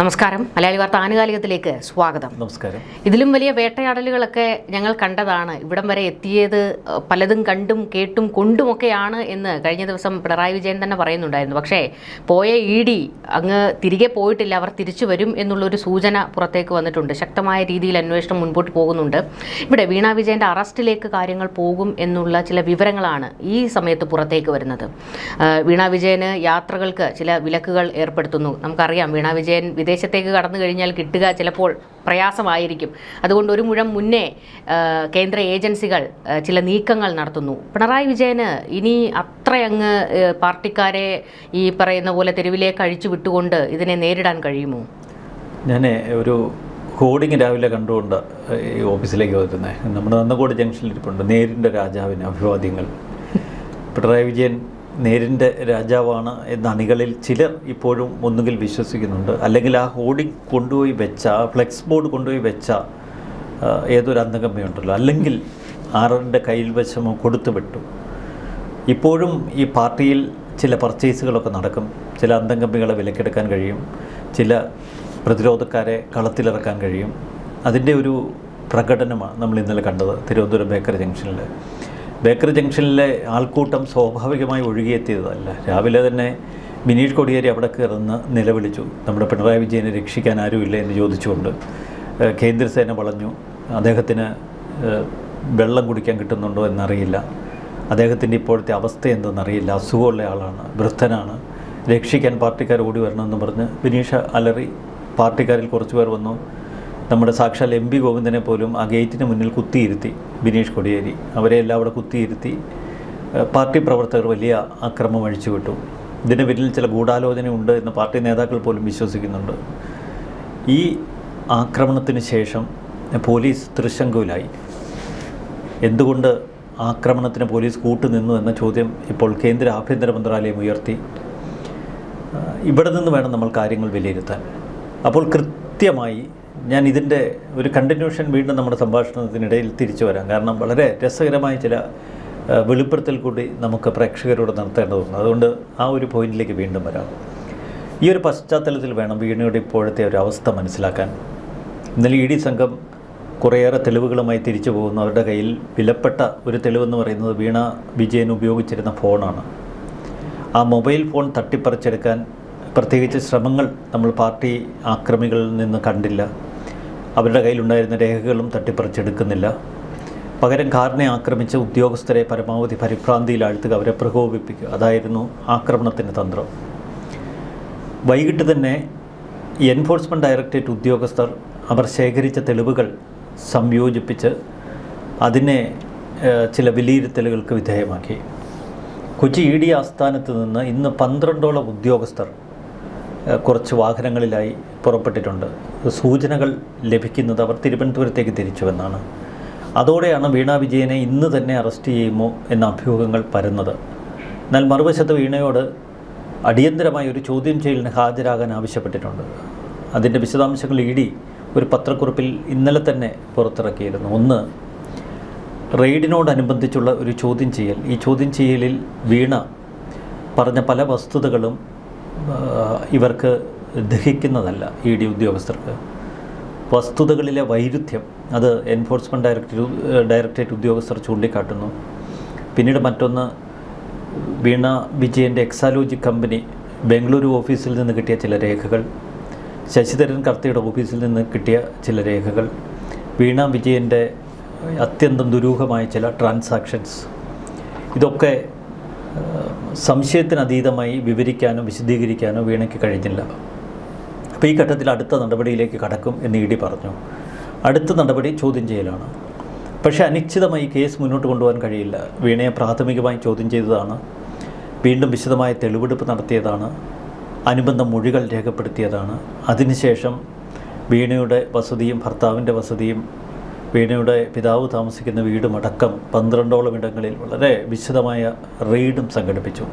നമസ്കാരം. മലയാളി വാർത്ത ആനുകാലികത്തിലേക്ക് സ്വാഗതം. നമസ്കാരം. ഇതിലും വലിയ വേട്ടയാടലുകളൊക്കെ ഞങ്ങൾ കണ്ടതാണ്. ഇവിടം വരെ എത്തിയത് പലതും കണ്ടും കേട്ടും കൊണ്ടുമൊക്കെയാണ് എന്ന് കഴിഞ്ഞ ദിവസം പിണറായി വിജയൻ തന്നെ പറയുന്നുണ്ടായിരുന്നു. പക്ഷേ പോയ ED അങ്ങ് തിരികെ പോയിട്ടില്ല, അവർ തിരിച്ചു വരും എന്നുള്ളൊരു സൂചന പുറത്തേക്ക് വന്നിട്ടുണ്ട്. ശക്തമായ രീതിയിൽ അന്വേഷണം മുൻപോട്ട് പോകുന്നുണ്ട്. ഇവിടെ വീണ വിജയൻ്റെ അറസ്റ്റിലേക്ക് കാര്യങ്ങൾ പോകും എന്നുള്ള ചില വിവരങ്ങളാണ് ഈ സമയത്ത് പുറത്തേക്ക് വരുന്നത്. വീണ വിജയന് യാത്രകൾക്ക് ചില വിലക്കുകൾ ഏർപ്പെടുത്തുന്നു. നമുക്കറിയാം, വീണ വിജയൻ വിദേശത്തേക്ക് കടന്നു കഴിഞ്ഞാൽ കിട്ടുക ചിലപ്പോൾ പ്രയാസമായിരിക്കും. അതുകൊണ്ട് ഒരു മുഴം മുന്നേ കേന്ദ്ര ഏജൻസികൾ ചില നീക്കങ്ങൾ നടത്തുന്നു. പിണറായി വിജയന് ഇനി അത്രയങ്ങ് പാർട്ടിക്കാരെ ഈ പറയുന്ന പോലെ തെരുവിലേക്ക് അഴിച്ചു വിട്ടുകൊണ്ട് ഇതിനെ നേരിടാൻ കഴിയുമോ? ഞാൻ ഒരു ഹോർഡിങ് രാവിലെ കണ്ടുകൊണ്ട് ഈ ഓഫീസിലേക്ക് വരുന്നത് നമ്മുടെ നന്നക്കോട് ജംഗ്ഷനിൽ ഇരിപ്പുണ്ട്. നേരിൻ്റെ രാജാവിന് അഭിവാദ്യങ്ങൾ. പിണറായി വിജയൻ നേരിൻ്റെ രാജാവാണ് എന്ന അണികളിൽ ചിലർ ഇപ്പോഴും ഒന്നുകിൽ വിശ്വസിക്കുന്നുണ്ട്, അല്ലെങ്കിൽ ആ ഹോർഡിങ് കൊണ്ടുപോയി വെച്ച, ആ ഫ്ലെക്സ് ബോർഡ് കൊണ്ടുപോയി വെച്ച ഏതൊരു അന്തംഗമ്മിയുണ്ടല്ലോ, അല്ലെങ്കിൽ ആരുടെ കയ്യിൽ വശമോ കൊടുത്തു വിട്ടു. ഇപ്പോഴും ഈ പാർട്ടിയിൽ ചില പർച്ചേസുകളൊക്കെ നടക്കും. ചില അന്തംഗമ്മികളെ വിലക്കെടുക്കാൻ കഴിയും, ചില പ്രതിരോധക്കാരെ കളത്തിലിറക്കാൻ കഴിയും. അതിൻ്റെ ഒരു പ്രകടനമാണ് നമ്മൾ ഇന്നലെ കണ്ടത് തിരുവനന്തപുരം ബേക്കറി ജംഗ്ഷനിലെ ആൾക്കൂട്ടം സ്വാഭാവികമായി ഒഴുകിയെത്തിയതല്ല. രാവിലെ തന്നെ ബിനീഷ് കോടിയേരി അവിടെ കയറുന്ന നിലവിളിച്ചു, നമ്മുടെ പിണറായി വിജയനെ രക്ഷിക്കാൻ ആരുമില്ല എന്ന് ചോദിച്ചുകൊണ്ട്. കേന്ദ്രസേന വളഞ്ഞു. അദ്ദേഹത്തിന് വെള്ളം കുടിക്കാൻ കിട്ടുന്നുണ്ടോ എന്നറിയില്ല, അദ്ദേഹത്തിൻ്റെ ഇപ്പോഴത്തെ അവസ്ഥ എന്തെന്നറിയില്ല, അസുഖമുള്ള ആളാണ്, വൃദ്ധനാണ്, രക്ഷിക്കാൻ പാർട്ടിക്കാർ ഓടി വരണമെന്ന് പറഞ്ഞ് ബിനീഷ് അലറി. പാർട്ടിക്കാരിൽ കുറച്ച് പേർ വന്നു. നമ്മുടെ സാക്ഷാൽ MP ഗോവിന്ദനെ പോലും ആ ഗേറ്റിന് മുന്നിൽ കുത്തിയിരുത്തി ബിനീഷ് കോടിയേരി. അവരെ എല്ലാം അവിടെ കുത്തിയിരുത്തി. പാർട്ടി പ്രവർത്തകർ വലിയ അക്രമം അഴിച്ചുവിട്ടു. ഇതിന് പിന്നിൽ ചില ഗൂഢാലോചനയുണ്ട് എന്ന് പാർട്ടി നേതാക്കൾ പോലും വിശ്വസിക്കുന്നുണ്ട്. ഈ ആക്രമണത്തിന് ശേഷം പോലീസ് തൃശങ്കുവിലായി. എന്തുകൊണ്ട് ആക്രമണത്തിന് പോലീസ് കൂട്ടുനിന്നു എന്ന ചോദ്യം ഇപ്പോൾ കേന്ദ്ര ആഭ്യന്തര മന്ത്രാലയം ഉയർത്തി. ഇവിടെ നിന്ന് വേണം നമ്മൾ കാര്യങ്ങൾ വിലയിരുത്താൻ. അപ്പോൾ കൃത്യമായി ഞാൻ ഇതിൻ്റെ ഒരു കണ്ടിന്യൂഷൻ വീണ്ടും നമ്മുടെ സംഭാഷണത്തിനിടയിൽ തിരിച്ചു വരാം. കാരണം വളരെ രസകരമായ ചില വെളിപ്പെടുത്തൽ കൂടി നമുക്ക് പ്രേക്ഷകരോട് നടത്തേണ്ടതുണ്ട്. അതുകൊണ്ട് ആ ഒരു പോയിന്റിലേക്ക് വീണ്ടും വരാം. ഈ ഒരു പശ്ചാത്തലത്തിൽ വേണം വീണയുടെ ഇപ്പോഴത്തെ ഒരു അവസ്ഥ മനസ്സിലാക്കാൻ. ഇന്നലെ ED സംഘം കുറേയേറെ തെളിവുകളുമായി തിരിച്ചു പോകുന്നു. അവരുടെ കയ്യിൽ വിലപ്പെട്ട ഒരു തെളിവെന്ന് പറയുന്നത് വീണ വിജയൻ ഉപയോഗിച്ചിരുന്ന ഫോണാണ്. ആ മൊബൈൽ ഫോൺ തട്ടിപ്പറിച്ചെടുക്കാൻ പ്രത്യേകിച്ച് ശ്രമങ്ങൾ നമ്മൾ പാർട്ടി ആക്രമികളിൽ നിന്ന് കണ്ടില്ല. അവരുടെ കയ്യിലുണ്ടായിരുന്ന രേഖകളും തട്ടിപ്പറിച്ചെടുക്കുന്നില്ല. പകരം കാറിനെ ആക്രമിച്ച ഉദ്യോഗസ്ഥരെ പരമാവധി പരിഭ്രാന്തിയിലാഴ്ത്തുക, അവരെ പ്രകോപിപ്പിക്കുക. അതായിരുന്നു ആക്രമണത്തിൻ്റെ തന്ത്രം. വൈകിട്ട് തന്നെ എൻഫോഴ്സ്മെൻറ്റ് ഡയറക്ടറേറ്റ് ഉദ്യോഗസ്ഥർ അവർ ശേഖരിച്ച തെളിവുകൾ സംയോജിപ്പിച്ച് അതിനെ ചില വിലയിരുത്തലുകൾക്ക് വിധേയമാക്കി. കൊച്ചി ED ആസ്ഥാനത്ത് നിന്ന് ഇന്ന് 12ഓളം ഉദ്യോഗസ്ഥർ കുറച്ച് വാഹനങ്ങളിലായി പുറപ്പെട്ടിട്ടുണ്ട്. സൂചനകൾ ലഭിക്കുന്നത് അവർ തിരുവനന്തപുരത്തേക്ക് തിരിച്ചുവെന്നാണ്. അതോടെയാണ് വീണ വിജയനെ ഇന്ന് തന്നെ അറസ്റ്റ് ചെയ്യുമോ എന്ന അഭ്യൂഹങ്ങൾ പരന്നത്. എന്നാൽ മറുവശത്ത് വീണയോട് അടിയന്തരമായി ഒരു ചോദ്യം ചെയ്യലിന് ഹാജരാകാൻ ആവശ്യപ്പെട്ടിട്ടുണ്ട്. അതിൻ്റെ വിശദാംശങ്ങൾ ED ഒരു പത്രക്കുറിപ്പിൽ ഇന്നലെ തന്നെ പുറത്തിറക്കിയിരുന്നു. ഒന്ന്, റെയ്ഡിനോടനുബന്ധിച്ചുള്ള ഒരു ചോദ്യം ചെയ്യൽ. ഈ ചോദ്യം ചെയ്യലിൽ വീണ പറഞ്ഞ പല വസ്തുതകളും ഇവർക്ക് ദഹിക്കുന്നതല്ല. ED ഉദ്യോഗസ്ഥർക്ക് വസ്തുതകളിലെ വൈരുദ്ധ്യം അത് എൻഫോഴ്സ്മെൻറ്റ് ഡയറക്ടറേറ്റ് ഉദ്യോഗസ്ഥർ ചൂണ്ടിക്കാട്ടുന്നു. പിന്നീട് മറ്റൊന്ന്, വീണ വിജയൻ്റെ എക്സാലോജി കമ്പനി ബംഗളൂരു ഓഫീസിൽ നിന്ന് കിട്ടിയ ചില രേഖകൾ, ശശിധരൻ കർത്തയുടെ ഓഫീസിൽ നിന്ന് കിട്ടിയ ചില രേഖകൾ, വീണ വിജയൻ്റെ അത്യന്തം ദുരൂഹമായ ചില ട്രാൻസാക്ഷൻസ്, ഇതൊക്കെ സംശയത്തിനതീതമായി വിവരിക്കാനോ വിശദീകരിക്കാനോ വീണയ്ക്ക് കഴിഞ്ഞില്ല. അപ്പോൾ ഈ ഘട്ടത്തിൽ അടുത്ത നടപടിയിലേക്ക് കടക്കും എന്ന് ED പറഞ്ഞു. അടുത്ത നടപടി ചോദ്യം ചെയ്യലാണ്. പക്ഷേ അനിശ്ചിതമായി കേസ് മുന്നോട്ട് കൊണ്ടുപോകാൻ കഴിയില്ല. വീണയെ പ്രാഥമികമായി ചോദ്യം ചെയ്തതാണ്, വീണ്ടും വിശദമായ തെളിവെടുപ്പ് നടത്തിയതാണ്, അനുബന്ധ മൊഴികൾ രേഖപ്പെടുത്തിയതാണ്. അതിനുശേഷം വീണയുടെ വസതിയും ഭർത്താവിൻ്റെ വസതിയും വീണയുടെ പിതാവ് താമസിക്കുന്ന വീടുമടക്കം 12ഓളം ഇടങ്ങളിൽ വളരെ വിശദമായ റെയ്ഡും സംഘടിപ്പിച്ചു.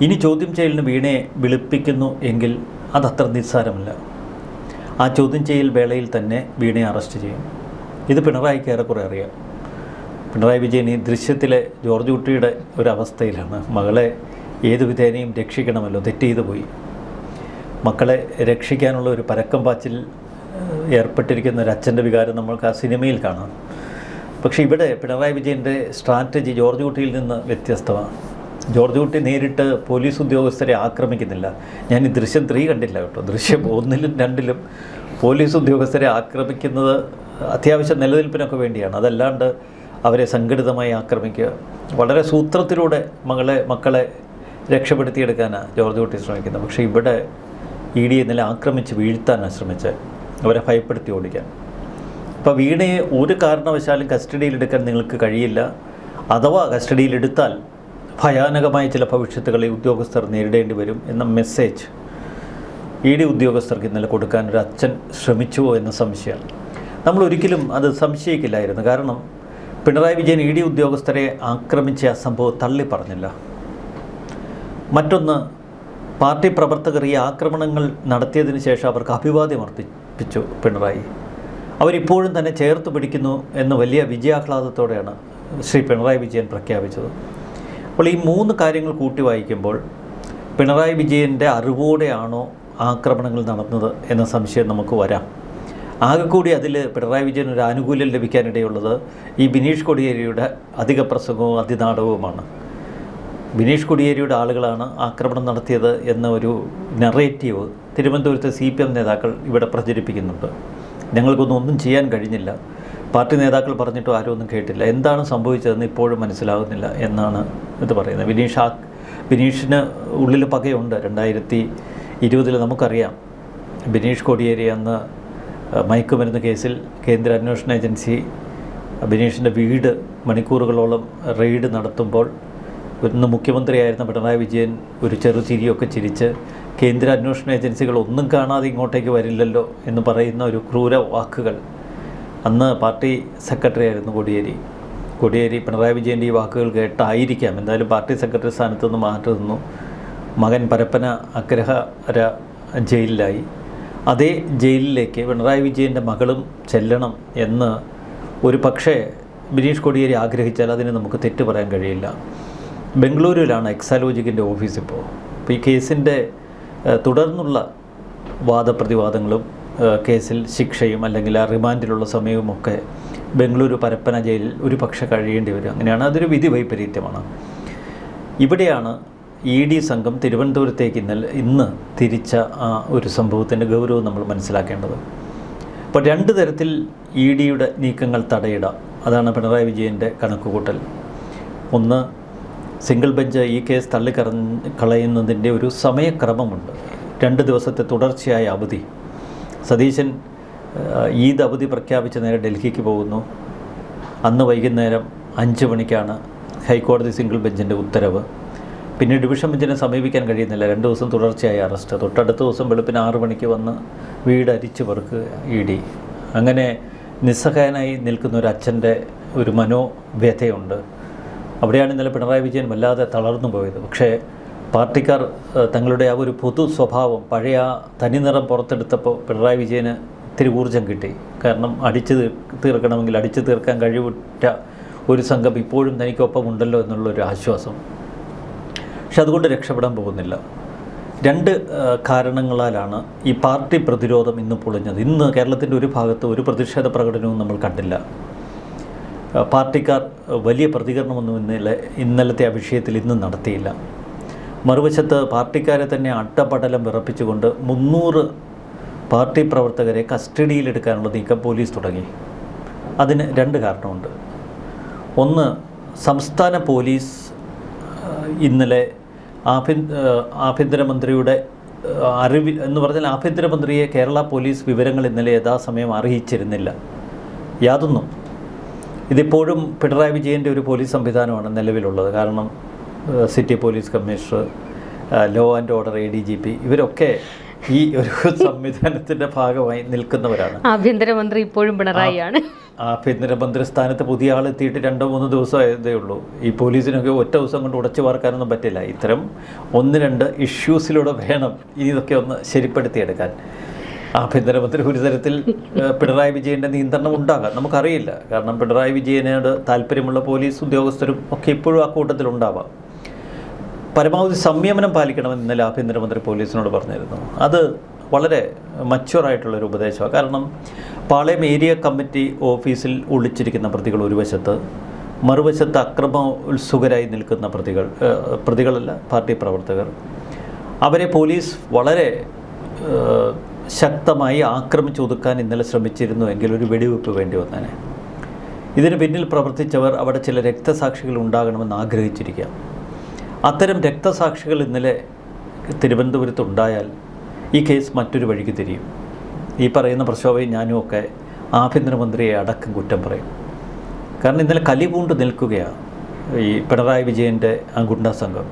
ഇനി ചോദ്യം ചെയ്യലിന് വീണയെ വിളിപ്പിക്കുന്നു എങ്കിൽ അതത്ര നിസ്സാരമല്ല. ആ ചോദ്യം ചെയ്യൽ വേളയിൽ തന്നെ വീണയെ അറസ്റ്റ് ചെയ്യും. ഇത് പിണറായിക്ക് ഏറെക്കുറെ അറിയാം. പിണറായി വിജയൻ ഈ ദൃശ്യത്തിലെ ജോർജ് കുട്ടിയുടെ ഒരവസ്ഥയിലാണ്. മകളെ ഏതു വിധേനയും രക്ഷിക്കണമല്ലോ, തെറ്റ് ചെയ്തു പോയി. മക്കളെ രക്ഷിക്കാനുള്ള ഒരു പരക്കം പാച്ചിൽ ഏർപ്പെട്ടിരിക്കുന്ന ഒരു അച്ഛൻ്റെ വികാരം നമ്മൾക്ക് ആ സിനിമയിൽ കാണാം. പക്ഷേ ഇവിടെ പിണറായി വിജയൻ്റെ സ്ട്രാറ്റജി ജോർജ് കുട്ടിയിൽ നിന്ന് വ്യത്യസ്തമാണ്. ജോർജ് കുട്ടി നേരിട്ട് പോലീസ് ഉദ്യോഗസ്ഥരെ ആക്രമിക്കുന്നില്ല. ഞാൻ ഈ ദൃശ്യം 3 കണ്ടില്ല കേട്ടോ. ദൃശ്യം 1ലും 2ലും പോലീസ് ഉദ്യോഗസ്ഥരെ ആക്രമിക്കുന്നത് അത്യാവശ്യം നിലനിൽപ്പിനൊക്കെ വേണ്ടിയാണ്. അതല്ലാണ്ട് അവരെ സംഘടിതമായി ആക്രമിക്കുക, വളരെ സൂത്രത്തിലൂടെ മക്കളെ രക്ഷപ്പെടുത്തിയെടുക്കാനാണ് ജോർജ് കുട്ടി ശ്രമിക്കുന്നത്. പക്ഷേ ഇവിടെ ED ഇന്നലെ ആക്രമിച്ച് വീഴ്ത്താനാണ് ശ്രമിച്ചത്, അവരെ ഭയപ്പെടുത്തി ഓടിക്കാൻ. അപ്പോൾ വീണയെ ഒരു കാരണവശാലും കസ്റ്റഡിയിലെടുക്കാൻ നിങ്ങൾക്ക് കഴിയില്ല. അഥവാ കസ്റ്റഡിയിലെടുത്താൽ ഭയാനകമായ ചില ഭവിഷ്യത്തുകളെ ഉദ്യോഗസ്ഥർ നേരിടേണ്ടി വരും എന്ന മെസ്സേജ് ED ഉദ്യോഗസ്ഥർക്ക് ഇന്നലെ കൊടുക്കാൻ ഒരു അച്ഛൻ ശ്രമിച്ചുവോ എന്ന സംശയമാണ്. നമ്മൾ ഒരിക്കലും അത് സംശയിക്കില്ലായിരുന്നു. കാരണം പിണറായി വിജയൻ ED ഉദ്യോഗസ്ഥരെ ആക്രമിച്ച ആ സംഭവം തള്ളി പറഞ്ഞില്ല. മറ്റൊന്ന്, പാർട്ടി പ്രവർത്തകർ ഈ ആക്രമണങ്ങൾ നടത്തിയതിന് ശേഷം അവർക്ക് അഭിവാദ്യം അർപ്പിച്ചു പിണറായി. അവരിപ്പോഴും തന്നെ ചേർത്ത് പിടിക്കുന്നു എന്ന വലിയ വിജയാഹ്ലാദത്തോടെയാണ് ശ്രീ പിണറായി വിജയൻ പ്രഖ്യാപിച്ചത്. അപ്പോൾ ഈ 3 കാര്യങ്ങൾ കൂട്ടി വായിക്കുമ്പോൾ പിണറായി വിജയൻ്റെ അറിവോടെയാണോ ആക്രമണങ്ങൾ നടന്നത് എന്ന സംശയം നമുക്ക് വരാം. ആകെ കൂടി അതിൽ പിണറായി വിജയൻ ഒരു ആനുകൂല്യം ലഭിക്കാനിടയുള്ളത് ഈ ബിനീഷ് കൊടിയേരിയുടെ അധിക പ്രസംഗവും അതിനാടകവുമാണ്. ബിനീഷ് കൊടിയേരിയുടെ ആളുകളാണ് ആക്രമണം നടത്തിയത് എന്ന ഒരു നറേറ്റീവ് തിരുവനന്തപുരത്തെ CPM നേതാക്കൾ ഇവിടെ പ്രചരിപ്പിക്കുന്നുണ്ട്. ഞങ്ങൾക്കൊന്നും ചെയ്യാൻ കഴിഞ്ഞില്ല, പാർട്ടി നേതാക്കൾ പറഞ്ഞിട്ടും ആരും ഒന്നും കേട്ടില്ല, എന്താണ് സംഭവിച്ചതെന്ന് ഇപ്പോഴും മനസ്സിലാകുന്നില്ല എന്നാണ് ഇത് പറയുന്നത്. ബിനീഷിന് ഉള്ളിൽ പകയുണ്ട്. 2020 നമുക്കറിയാം, ബിനീഷ് കൊടിയേരി അന്ന് മയക്കുമരുന്ന് കേസിൽ കേന്ദ്ര അന്വേഷണ ഏജൻസി ബിനീഷിൻ്റെ വീട് മണിക്കൂറുകളോളം റെയ്ഡ് നടത്തുമ്പോൾ ഇന്ന് മുഖ്യമന്ത്രിയായിരുന്ന പിണറായി വിജയൻ ഒരു ചെറുചിരിയൊക്കെ ചിരിച്ച് കേന്ദ്ര അന്വേഷണ ഏജൻസികൾ ഒന്നും കാണാതെ ഇങ്ങോട്ടേക്ക് വരില്ലല്ലോ എന്ന് പറയുന്ന ഒരു ക്രൂര വാക്കുകൾ. അന്ന് പാർട്ടി സെക്രട്ടറി ആയിരുന്നു കൊടിയേരി പിണറായി വിജയൻ്റെ ഈ വാക്കുകൾ കേട്ടായിരിക്കാം എന്തായാലും പാർട്ടി സെക്രട്ടറി സ്ഥാനത്ത് നിന്ന് മാറ്റി നിന്നു. മകൻ പരപ്പന അഗ്രഹാര ജയിലിലായി. അതേ ജയിലിലേക്ക് പിണറായി വിജയൻ്റെ മകളും ചെല്ലണം എന്ന് ഒരു പക്ഷേ ബിനീഷ് കൊടിയേരി ആഗ്രഹിച്ചാൽ അതിന് നമുക്ക് തെറ്റ് പറയാൻ കഴിയില്ല. ബംഗളൂരുവിലാണ് എക്സാലോജിക്കിൻ്റെ ഓഫീസ് ഇപ്പോൾ. അപ്പോൾ ഈ കേസിൻ്റെ തുടർന്നുള്ള വാദപ്രതിവാദങ്ങളും കേസിൽ ശിക്ഷയും അല്ലെങ്കിൽ ആ റിമാൻഡിലുള്ള സമയവുമൊക്കെ ബംഗളൂരു പരപ്പന ജയിലിൽ ഒരു പക്ഷേ കഴിയേണ്ടി വരും. അങ്ങനെയാണ്, അതൊരു വിധി വൈപരീത്യമാണ്. ഇവിടെയാണ് ED സംഘം തിരുവനന്തപുരത്തേക്ക് ഇന്ന് തിരിച്ച ആ ഒരു സംഭവത്തിൻ്റെ ഗൗരവം നമ്മൾ മനസ്സിലാക്കേണ്ടത്. അപ്പോൾ 2 തരത്തിൽ EDയുടെ നീക്കങ്ങൾ തടയിടാം. അതാണ് പിണറായി വിജയൻ്റെ കണക്കുകൂട്ടൽ. ഒന്ന്, സിംഗിൾ ബെഞ്ച് ഈ കേസ് തള്ളിക്കളയുന്നതിൻ്റെ ഒരു സമയക്രമമുണ്ട്. 2 ദിവസത്തെ തുടർച്ചയായ അവധി. സതീശൻ ഈദ് അവധി പ്രഖ്യാപിച്ച് നേരെ ഡൽഹിക്ക് പോകുന്നു. അന്ന് വൈകുന്നേരം 5 മണിക്കാണ് ഹൈക്കോടതി സിംഗിൾ ബെഞ്ചിൻ്റെ ഉത്തരവ്. പിന്നെ ഡിവിഷൻ ബെഞ്ചിനെ സമീപിക്കാൻ കഴിയുന്നില്ല. 2 ദിവസം തുടർച്ചയായ അറസ്റ്റ്. തൊട്ടടുത്ത ദിവസം വെളുപ്പിന് 6 മണിക്ക് വന്ന് വീട് അരിച്ചു പെറുക്കുക ED. അങ്ങനെ നിസ്സഹായനായി നിൽക്കുന്ന ഒരു അച്ഛൻ്റെ ഒരു മനോവ്യഥയുണ്ട്. അവിടെയാണ് ഇന്നലെ പിണറായി വിജയൻ വല്ലാതെ തളർന്നു പോയത്. പക്ഷേ പാർട്ടിക്കാർ തങ്ങളുടെ ആ ഒരു പൊതു സ്വഭാവം, പഴയ ആ തനിനിറം പുറത്തെടുത്തപ്പോൾ പിണറായി വിജയന് ഇത്തിരി ഊർജ്ജം കിട്ടി. കാരണം അടിച്ചു തീർക്കണമെങ്കിൽ അടിച്ചു തീർക്കാൻ കഴിവുറ്റ ഒരു സംഘം ഇപ്പോഴും തനിക്കൊപ്പം ഉണ്ടല്ലോ എന്നുള്ളൊരു ആശ്വാസം. പക്ഷെ അതുകൊണ്ട് രക്ഷപ്പെടാൻ പോകുന്നില്ല. 2 കാരണങ്ങളാലാണ് ഈ പാർട്ടി പ്രതിരോധം ഇന്ന് പൊളിഞ്ഞത്. ഇന്ന് കേരളത്തിൻ്റെ ഒരു ഭാഗത്ത് ഒരു പ്രതിഷേധ പ്രകടനവും നമ്മൾ കണ്ടില്ല. പാർട്ടിക്കാർ വലിയ പ്രതികരണമൊന്നും ഇന്നലത്തെ ആ വിഷയത്തിൽ ഇന്നും നടത്തിയില്ല. മറുവശത്ത് പാർട്ടിക്കാരെ തന്നെ അട്ടപടലം വിറപ്പിച്ചുകൊണ്ട് 300 പാർട്ടി പ്രവർത്തകരെ കസ്റ്റഡിയിലെടുക്കാനുള്ള നീക്കം പോലീസ് തുടങ്ങി. അതിന് 2 കാരണമുണ്ട്. ഒന്ന്, സംസ്ഥാന പോലീസ് ഇന്നലെ ആഭ്യന്തരമന്ത്രിയുടെ അറിവിൽ എന്ന് പറഞ്ഞാൽ ആഭ്യന്തരമന്ത്രിയെ കേരള പോലീസ് വിവരങ്ങൾ ഇന്നലെ യഥാസമയം അറിയിച്ചിരുന്നില്ല യാതൊന്നും. ഇതിപ്പോഴും പിണറായി വിജയൻ്റെ ഒരു പോലീസ് സംവിധാനമാണ് നിലവിലുള്ളത്. കാരണം city police commissioner, law and order ADGP ഇവരൊക്കെ ഈ ഒരു സംവിധാനത്തിൻ്റെ ഭാഗമായി നിൽക്കുന്നവരാണ്. ആഭ്യന്തരമന്ത്രി ഇപ്പോഴും പിണറായിയാണ്. ആഭ്യന്തരമന്ത്രി സ്ഥാനത്ത് പുതിയ ആൾ എത്തിയിട്ട് 2-3 ദിവസമായതേ ഉള്ളൂ. ഈ പോലീസിനൊക്കെ ഒറ്റ ദിവസം കൊണ്ട് ഉടച്ചു വാർക്കാനൊന്നും പറ്റില്ല. ഇത്തരം 1-2 ഇഷ്യൂസിലൂടെ വേണം ഇതൊക്കെ ഒന്ന് ശരിപ്പെടുത്തിയെടുക്കാൻ. ആഭ്യന്തരമന്ത്രി ഒരു തരത്തിൽ പിണറായി വിജയൻ്റെ നിയന്ത്രണം ഉണ്ടാകാം, നമുക്കറിയില്ല. കാരണം പിണറായി വിജയനോട് താല്പര്യമുള്ള പോലീസ് ഉദ്യോഗസ്ഥരും ഒക്കെ ഇപ്പോഴും ആ കൂട്ടത്തിലുണ്ടാവാം. പരമാവധി സംയമനം പാലിക്കണമെന്ന് ഇന്നലെ ആഭ്യന്തരമന്ത്രി പോലീസിനോട് പറഞ്ഞിരുന്നു. അത് വളരെ മച്വറായിട്ടുള്ളൊരു ഉപദേശമാണ്. കാരണം പാളയം ഏരിയ കമ്മിറ്റി ഓഫീസിൽ ഒളിച്ചിരിക്കുന്ന പ്രതികൾ ഒരു വശത്ത്, മറുവശത്ത് അക്രമോത്സുകരായി നിൽക്കുന്ന പ്രതികളല്ല പാർട്ടി പ്രവർത്തകർ, അവരെ പോലീസ് വളരെ ശക്തമായി ആക്രമിച്ചൊതുക്കാൻ ഇന്നലെ ശ്രമിച്ചിരുന്നുവെങ്കിൽ ഒരു വെടിവെപ്പ് വേണ്ടി വന്നേനെ. ഇതിന് പിന്നിൽ പ്രവർത്തിച്ചവർ അവിടെ ചില രക്തസാക്ഷികൾ ഉണ്ടാകണമെന്ന് ആഗ്രഹിച്ചിരിക്കാം. അത്തരം രക്തസാക്ഷികൾ ഇന്നലെ തിരുവനന്തപുരത്തുണ്ടായാൽ ഈ കേസ് മറ്റൊരു വഴിക്ക് തിരിയും. ഈ പറയുന്ന പ്രക്ഷോഭയും ഞാനും ഒക്കെ ആഭ്യന്തരമന്ത്രിയെ അടക്കം കുറ്റം പറയും. കാരണം ഇന്നലെ കലിപൂണ്ട് നിൽക്കുകയാണ് ഈ പിണറായി വിജയൻ്റെ ആ ഗുണ്ടാ സംഘം.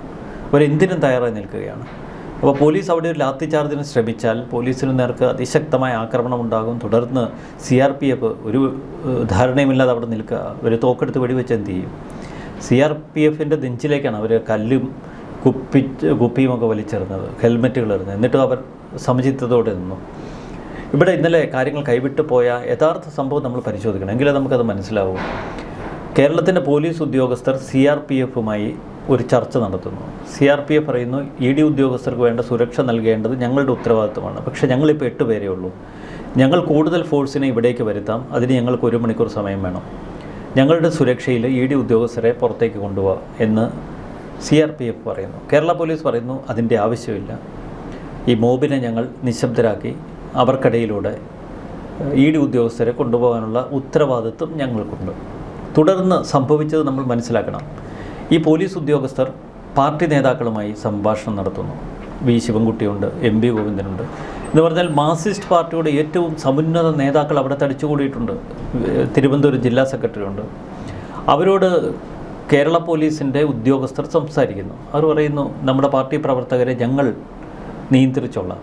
അവരെന്തിനും തയ്യാറായി നിൽക്കുകയാണ്. അപ്പോൾ പോലീസ് അവിടെ ഒരു ലാത്തി ചാർജിന് ശ്രമിച്ചാൽ പോലീസിന് നേർക്ക് അതിശക്തമായ ആക്രമണം ഉണ്ടാകും. തുടർന്ന് CRPF ഒരു ധാരണയുമില്ലാതെ അവിടെ നിൽക്കുക, ഒരു തോക്കെടുത്ത് വെടിവെച്ച് എന്ത് ചെയ്യും? CRPFൻ്റെ നെഞ്ചിലേക്കാണ് അവർ കല്ലും കുപ്പിയുമൊക്കെ വലിച്ചെറിഞ്ഞത്, ഹെൽമെറ്റുകൾ എറിഞ്ഞത്. എന്നിട്ടും അവർ സമചിത്തതോടെ നിന്നു. ഇവിടെ ഇന്നലെ കാര്യങ്ങൾ കൈവിട്ട് പോയ യഥാർത്ഥ സംഭവം നമ്മൾ പരിശോധിക്കണം, എങ്കിലേ നമുക്കത് മനസ്സിലാവും. കേരളത്തിൻ്റെ പോലീസ് ഉദ്യോഗസ്ഥർ CRPFുമായി ഒരു ചർച്ച നടത്തുന്നു. CRPF പറയുന്നു, ED ഉദ്യോഗസ്ഥർക്ക് വേണ്ട സുരക്ഷ നൽകേണ്ടത് ഞങ്ങളുടെ ഉത്തരവാദിത്വമാണ്. പക്ഷേ ഞങ്ങളിപ്പോൾ 8 പേരേ ഉള്ളൂ. ഞങ്ങൾ കൂടുതൽ ഫോഴ്സിനെ ഇവിടേക്ക് വരുത്താം. അതിന് ഞങ്ങൾക്ക് 1 മണിക്കൂർ സമയം വേണം. ഞങ്ങളുടെ സുരക്ഷയിൽ ED ഉദ്യോഗസ്ഥരെ പുറത്തേക്ക് കൊണ്ടുപോകാം എന്ന് CRPF പറയുന്നു. കേരള പോലീസ് പറയുന്നു അതിൻ്റെ ആവശ്യമില്ല. ഈ മോബിനെ ഞങ്ങൾ നിശബ്ദരാക്കി അവർക്കിടയിലൂടെ ED ഉദ്യോഗസ്ഥരെ കൊണ്ടുപോകാനുള്ള ഉത്തരവാദിത്വം ഞങ്ങൾക്കുണ്ട്. തുടർന്ന് സംഭവിച്ചത് നമ്മൾ മനസ്സിലാക്കണം. ഈ പോലീസ് ഉദ്യോഗസ്ഥർ പാർട്ടി നേതാക്കളുമായി സംഭാഷണം നടത്തുന്നു. വി ശിവൻകുട്ടിയുണ്ട്, MB ഗോവിന്ദനുണ്ട്. എന്ന് പറഞ്ഞാൽ മാർക്സിസ്റ്റ് പാർട്ടിയുടെ ഏറ്റവും സമുന്നത നേതാക്കൾ അവിടെ തടിച്ചുകൂടിയിട്ടുണ്ട്. തിരുവനന്തപുരം ജില്ലാ സെക്രട്ടറി ഉണ്ട്. അവരോട് കേരള പോലീസിൻ്റെ ഉദ്യോഗസ്ഥർ സംസാരിക്കുന്നു. അവർ പറയുന്നു, നമ്മുടെ പാർട്ടി പ്രവർത്തകരെ ഞങ്ങൾ നിയന്ത്രിച്ചോളാം,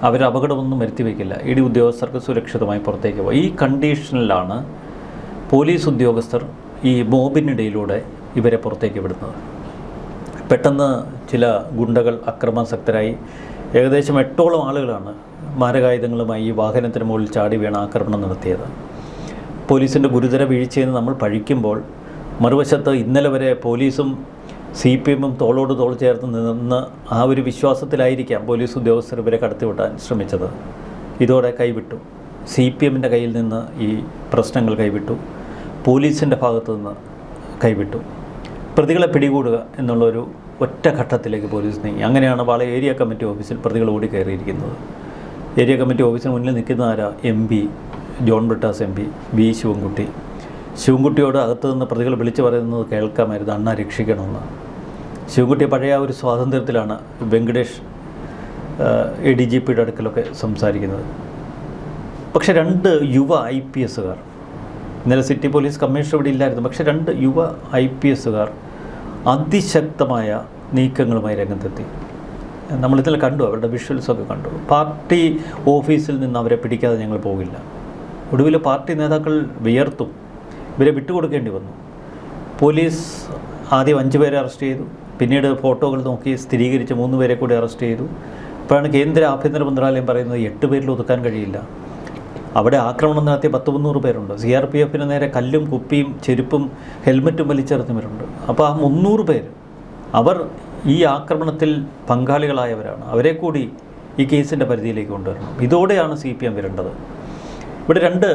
അവർ അപകടമൊന്നും വരുത്തിവെക്കില്ല, ED ഉദ്യോഗസ്ഥർക്ക് സുരക്ഷിതമായി പുറത്തേക്ക് പോകാം. ഈ കണ്ടീഷനിലാണ് പോലീസ് ഉദ്യോഗസ്ഥർ ഈ മോബിനിടയിലൂടെ ഇവരെ പുറത്തേക്ക് വിടുന്നത്. പെട്ടെന്ന് ചില ഗുണ്ടകൾ അക്രമാസക്തരായി ഏകദേശം 8ഓളം ആളുകളാണ് മാരകായുധങ്ങളുമായി ഈ വാഹനത്തിന് മുകളിൽ ചാടി വീണ ആക്രമണം നടത്തിയത്. പോലീസിൻ്റെ ഗുരുതര വീഴ്ചയെന്ന് നമ്മൾ പഴിക്കുമ്പോൾ മറുവശത്ത് ഇന്നലെ വരെ പോലീസും CPMും തോളോട് തോൾ ചേർത്ത് നിന്ന് ആ ഒരു വിശ്വാസത്തിലായിരിക്കാം പോലീസ് ഉദ്യോഗസ്ഥർ ഇവരെ കടത്തിവിട്ടാൻ ശ്രമിച്ചത്. ഇതോടെ കൈവിട്ടു. CPMൻ്റെ കയ്യിൽ നിന്ന് ഈ പ്രശ്നങ്ങൾ കൈവിട്ടു, പോലീസിൻ്റെ ഭാഗത്തു നിന്ന് കൈവിട്ടു. പ്രതികളെ പിടികൂടുക എന്നുള്ളൊരു ഒറ്റ ഘട്ടത്തിലേക്ക് പോലീസ് നീങ്ങി. അങ്ങനെയാണ് പാളയം ഏരിയ കമ്മിറ്റി ഓഫീസിൽ പ്രതികൾ ഓടി കയറിയിരിക്കുന്നത്. ഏരിയ കമ്മിറ്റി ഓഫീസിന് മുന്നിൽ നിൽക്കുന്ന ആരാ? MB John Brittas MB, V ശിവൻകുട്ടിയോട് അകത്തു നിന്ന് പ്രതികൾ വിളിച്ചു പറയുന്നത് കേൾക്കാമായിരുന്നു, അണ്ണ രക്ഷിക്കണമെന്ന്. ശിവൻകുട്ടി പഴയ ഒരു സ്വാതന്ത്ര്യത്തിലാണ് വെങ്കടേഷ് ADGPയുടെ അടുക്കലൊക്കെ സംസാരിക്കുന്നത്. പക്ഷേ 2 യുവ IPSകാർ, ഇന്നലെ സിറ്റി പോലീസ് കമ്മീഷണർ ഇവിടെ ഇല്ലായിരുന്നു, പക്ഷേ 2 യുവ IPSകാർ അതിശക്തമായ നീക്കങ്ങളുമായി രംഗത്തെത്തി. നമ്മളിതിൽ കണ്ടു, അവരുടെ വിഷ്വൽസൊക്കെ കണ്ടു. പാർട്ടി ഓഫീസിൽ നിന്ന് അവരെ പിടിക്കാതെ ഞങ്ങൾ പോകില്ല. ഒടുവിൽ പാർട്ടി നേതാക്കൾ വിയർത്തും ഇവരെ വിട്ടുകൊടുക്കേണ്ടി വന്നു. പോലീസ് ആദ്യം 5 പേരെ അറസ്റ്റ് ചെയ്തു, പിന്നീട് ഫോട്ടോകൾ നോക്കി സ്ഥിരീകരിച്ച് 3 പേരെ കൂടി അറസ്റ്റ് ചെയ്തു. ഇപ്പോഴാണ് കേന്ദ്ര ആഭ്യന്തര മന്ത്രാലയം പറയുന്നത് 8 പേരിൽ ഒതുക്കാൻ കഴിയില്ല. അവിടെ ആക്രമണം നടത്തിയ 100-300 പേരുണ്ട്. CRPFന് നേരെ കല്ലും കുപ്പിയും ചെരുപ്പും ഹെൽമറ്റും വലിച്ചെറിഞ്ഞവരുണ്ട്. അപ്പോൾ ആ 300 പേര് അവർ ഈ ആക്രമണത്തിൽ പങ്കാളികളായവരാണ്. അവരെ കൂടി ഈ കേസിൻ്റെ പരിധിയിലേക്ക് കൊണ്ടുവരണം. ഇതോടെയാണ് CPM വരേണ്ടത്. ഇവിടെ 2